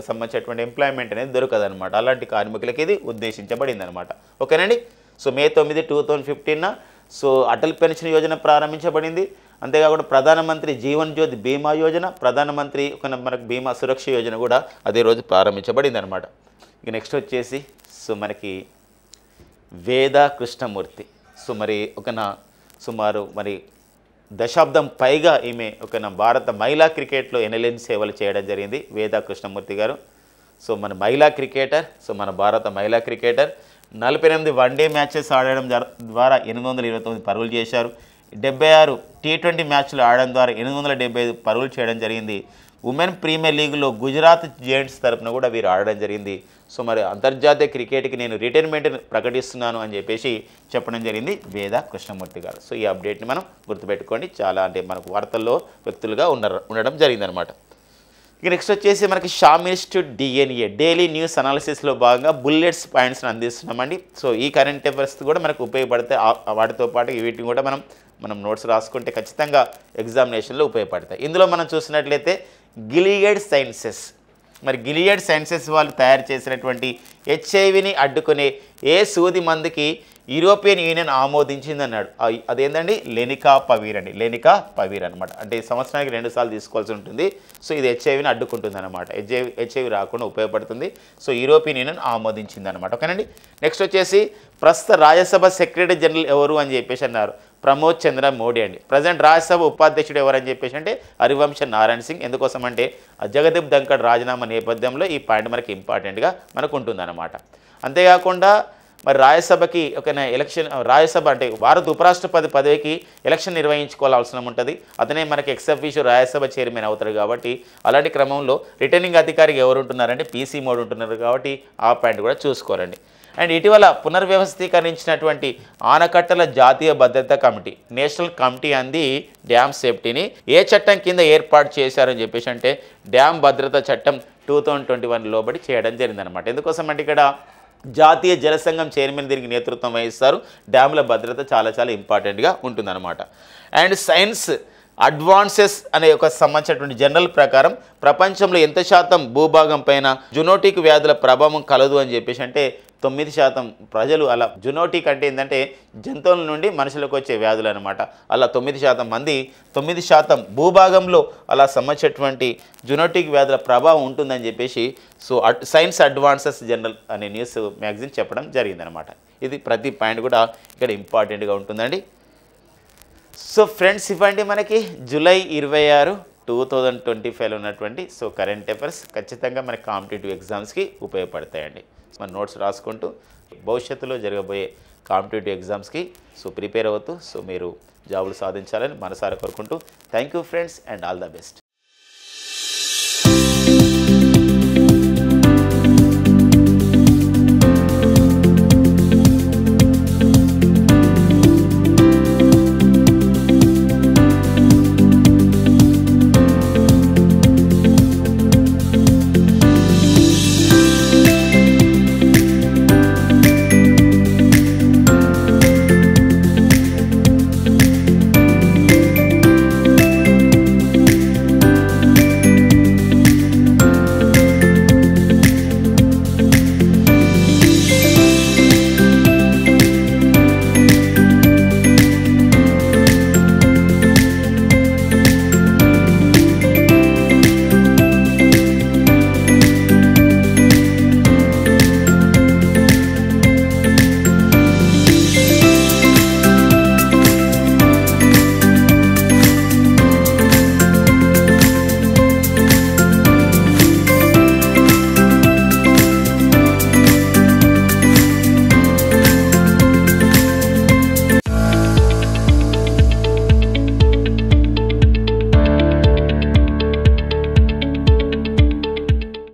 సంబంధించినటువంటి ఎంప్లాయ్మెంట్ అనేది దొరకదనమాట. అలాంటి కార్మికులకి ఇది ఉద్దేశించబడింది అనమాట. ఓకేనండి. So May 9, 2015 so Atal pension Yojana ప్రారంభించబడింది. అంతేకాకుండా ప్రధానమంత్రి జీవన్ జ్యోతి బీమా యోజన, ప్రధానమంత్రి మనకు బీమా సురక్ష యోజన కూడా అదే రోజు ప్రారంభించబడింది అనమాట. ఇక నెక్స్ట్ వచ్చేసి సో మనకి వేదా కృష్ణమూర్తి. సో మరి సుమారు మరి దశాబ్దం పైగా ఈమె భారత మహిళా క్రికెట్లో ఎనలేని సేవలు చేయడం జరిగింది వేదా కృష్ణమూర్తి గారు. సో మన భారత మహిళా క్రికెటర్ 48 వన్డే మ్యాచెస్ ఆడడం ద్వారా 829 పరుగులు చేశారు. 76 T20 మ్యాచ్లు ఆడడం ద్వారా 875 పరుగులు చేయడం జరిగింది. ఉమెన్ ప్రీమియర్ లీగ్లో గుజరాత్ జైంట్స్ తరపున కూడా వీరు ఆడడం జరిగింది. సో మరి అంతర్జాతీయ క్రికెట్కి నేను రిటైర్మెంట్ ప్రకటిస్తున్నాను అని చెప్పేసి చెప్పడం జరిగింది వేదా కృష్ణమూర్తి గారు. సో ఈ అప్డేట్ని మనం గుర్తుపెట్టుకోండి. చాలా అంటే మనకు వార్తల్లో వ్యక్తులుగా ఉండడం జరిగిందనమాట. ఇక నెక్స్ట్ వచ్చేసి మనకి Sham institute DNA daily news అనాలిసిస్లో భాగంగా బుల్లెట్స్ పాయింట్స్ని అందిస్తున్నామండి. సో ఈ కరెంట్ అఫైర్స్ కూడా మనకు ఉపయోగపడతాయి. వాటితో పాటు వీటిని కూడా మనం నోట్స్ రాసుకుంటే ఖచ్చితంగా ఎగ్జామినేషన్లో ఉపయోగపడతాయి. ఇందులో మనం చూసినట్లయితే గిలియడ్ సైన్సెస్ వాళ్ళు తయారు చేసినటువంటి HIVని అడ్డుకునే ఏ సూది మందుకి యూరోపియన్ యూనియన్ ఆమోదించింది అన్నాడు. అదేంటండి? లెనికాపవీర్ అనమాట. అంటే ఈ సంవత్సరానికి 2 సార్లు తీసుకోవాల్సి ఉంటుంది. సో ఇది HIVని అడ్డుకుంటుంది అనమాట. HIV రాకుండా ఉపయోగపడుతుంది. సో యూరోపియన్ యూనియన్ ఆమోదించింది అనమాట. ఓకేనండి. నెక్స్ట్ వచ్చేసి ప్రస్తుత రాజ్యసభ సెక్రటరీ జనరల్ ఎవరు అని చెప్పేసి అన్నారు. ప్రమోద్ చంద్ర మోడీ అండి. ప్రజెంట్ రాజ్యసభ ఉపాధ్యక్షుడు ఎవరని చెప్పేసి అంటే హరివంశ నారాయణ సింగ్. ఎందుకోసం అంటే జగదీప్ ధన్కడ్ రాజీనామా నేపథ్యంలో ఈ పాయింట్ మనకి ఇంపార్టెంట్గా మనకు ఉంటుందన్నమాట. అంతేకాకుండా మరి రాజ్యసభకి రాజ్యసభ అంటే భారత ఉపరాష్ట్రపతి పదవికి ఎలక్షన్ నిర్వహించుకోవాల్సిన ఉంటుంది. అతనే మనకి ఎక్స్ అఫీషియో రాజ్యసభ చైర్మన్ అవుతారు. కాబట్టి అలాంటి క్రమంలో రిటర్నింగ్ అధికారికి ఎవరు ఉంటున్నారంటే PC మోడీ ఉంటున్నారు. కాబట్టి ఆ పాయింట్ కూడా చూసుకోరండి. అండ్ ఇటీవల పునర్వ్యవస్థీకరించినటువంటి ఆనకట్టల జాతీయ భద్రతా కమిటీ national committee on the dam సేఫ్టీని ఏ చట్టం కింద ఏర్పాటు చేశారని చెప్పేసి అంటే డ్యామ్ భద్రతా చట్టం 2021 లోబడి చేయడం జరిగిందనమాట. ఎందుకోసం అంటే ఇక్కడ జాతీయ జల సంఘం చైర్మన్ దీనికి నేతృత్వం వహిస్తారు. డ్యాముల భద్రత చాలా ఇంపార్టెంట్గా ఉంటుందన్నమాట. అండ్ సైన్స్ అడ్వాన్సెస్ అనే ఒక సంబంధించినటువంటి జర్నల్ ప్రకారం ప్రపంచంలో ఎంత శాతం భూభాగం పైన జునోటిక్ వ్యాధుల ప్రభావం కలదు అని చెప్పేసి అంటే 9% ప్రజలు అలా జునోటిక్ అంటే ఏంటంటే జంతువుల నుండి మనుషులకు వచ్చే వ్యాధులు అనమాట. అలా 9% మంది 9% భూభాగంలో అలా సంబంధించినటువంటి జునోటిక్ వ్యాధుల ప్రభావం ఉంటుందని చెప్పేసి సైన్స్ అడ్వాన్సెస్ జర్నల్ అనే న్యూస్ మ్యాగజైన్ చెప్పడం జరిగిందనమాట. ఇది ప్రతి పాయింట్ కూడా ఇక్కడ ఇంపార్టెంట్గా ఉంటుందండి. సో ఫ్రెండ్స్, ఇవ్వండి మనకి జూలై 26, 2025లో ఉన్నటువంటి కరెంట్ అఫైర్స్ ఖచ్చితంగా మన కాంపిటేటివ్ ఎగ్జామ్స్కి ఉపయోగపడతాయండి. మన నోట్స్ రాసుకుంటూ భవిష్యత్తులో జరగబోయే కాంపిటేటివ్ ఎగ్జామ్స్కి ప్రిపేర్ అవుతూ మీరు జాబులు సాధించాలని మనసారా కోరుకుంటూ thank you friends and all the best.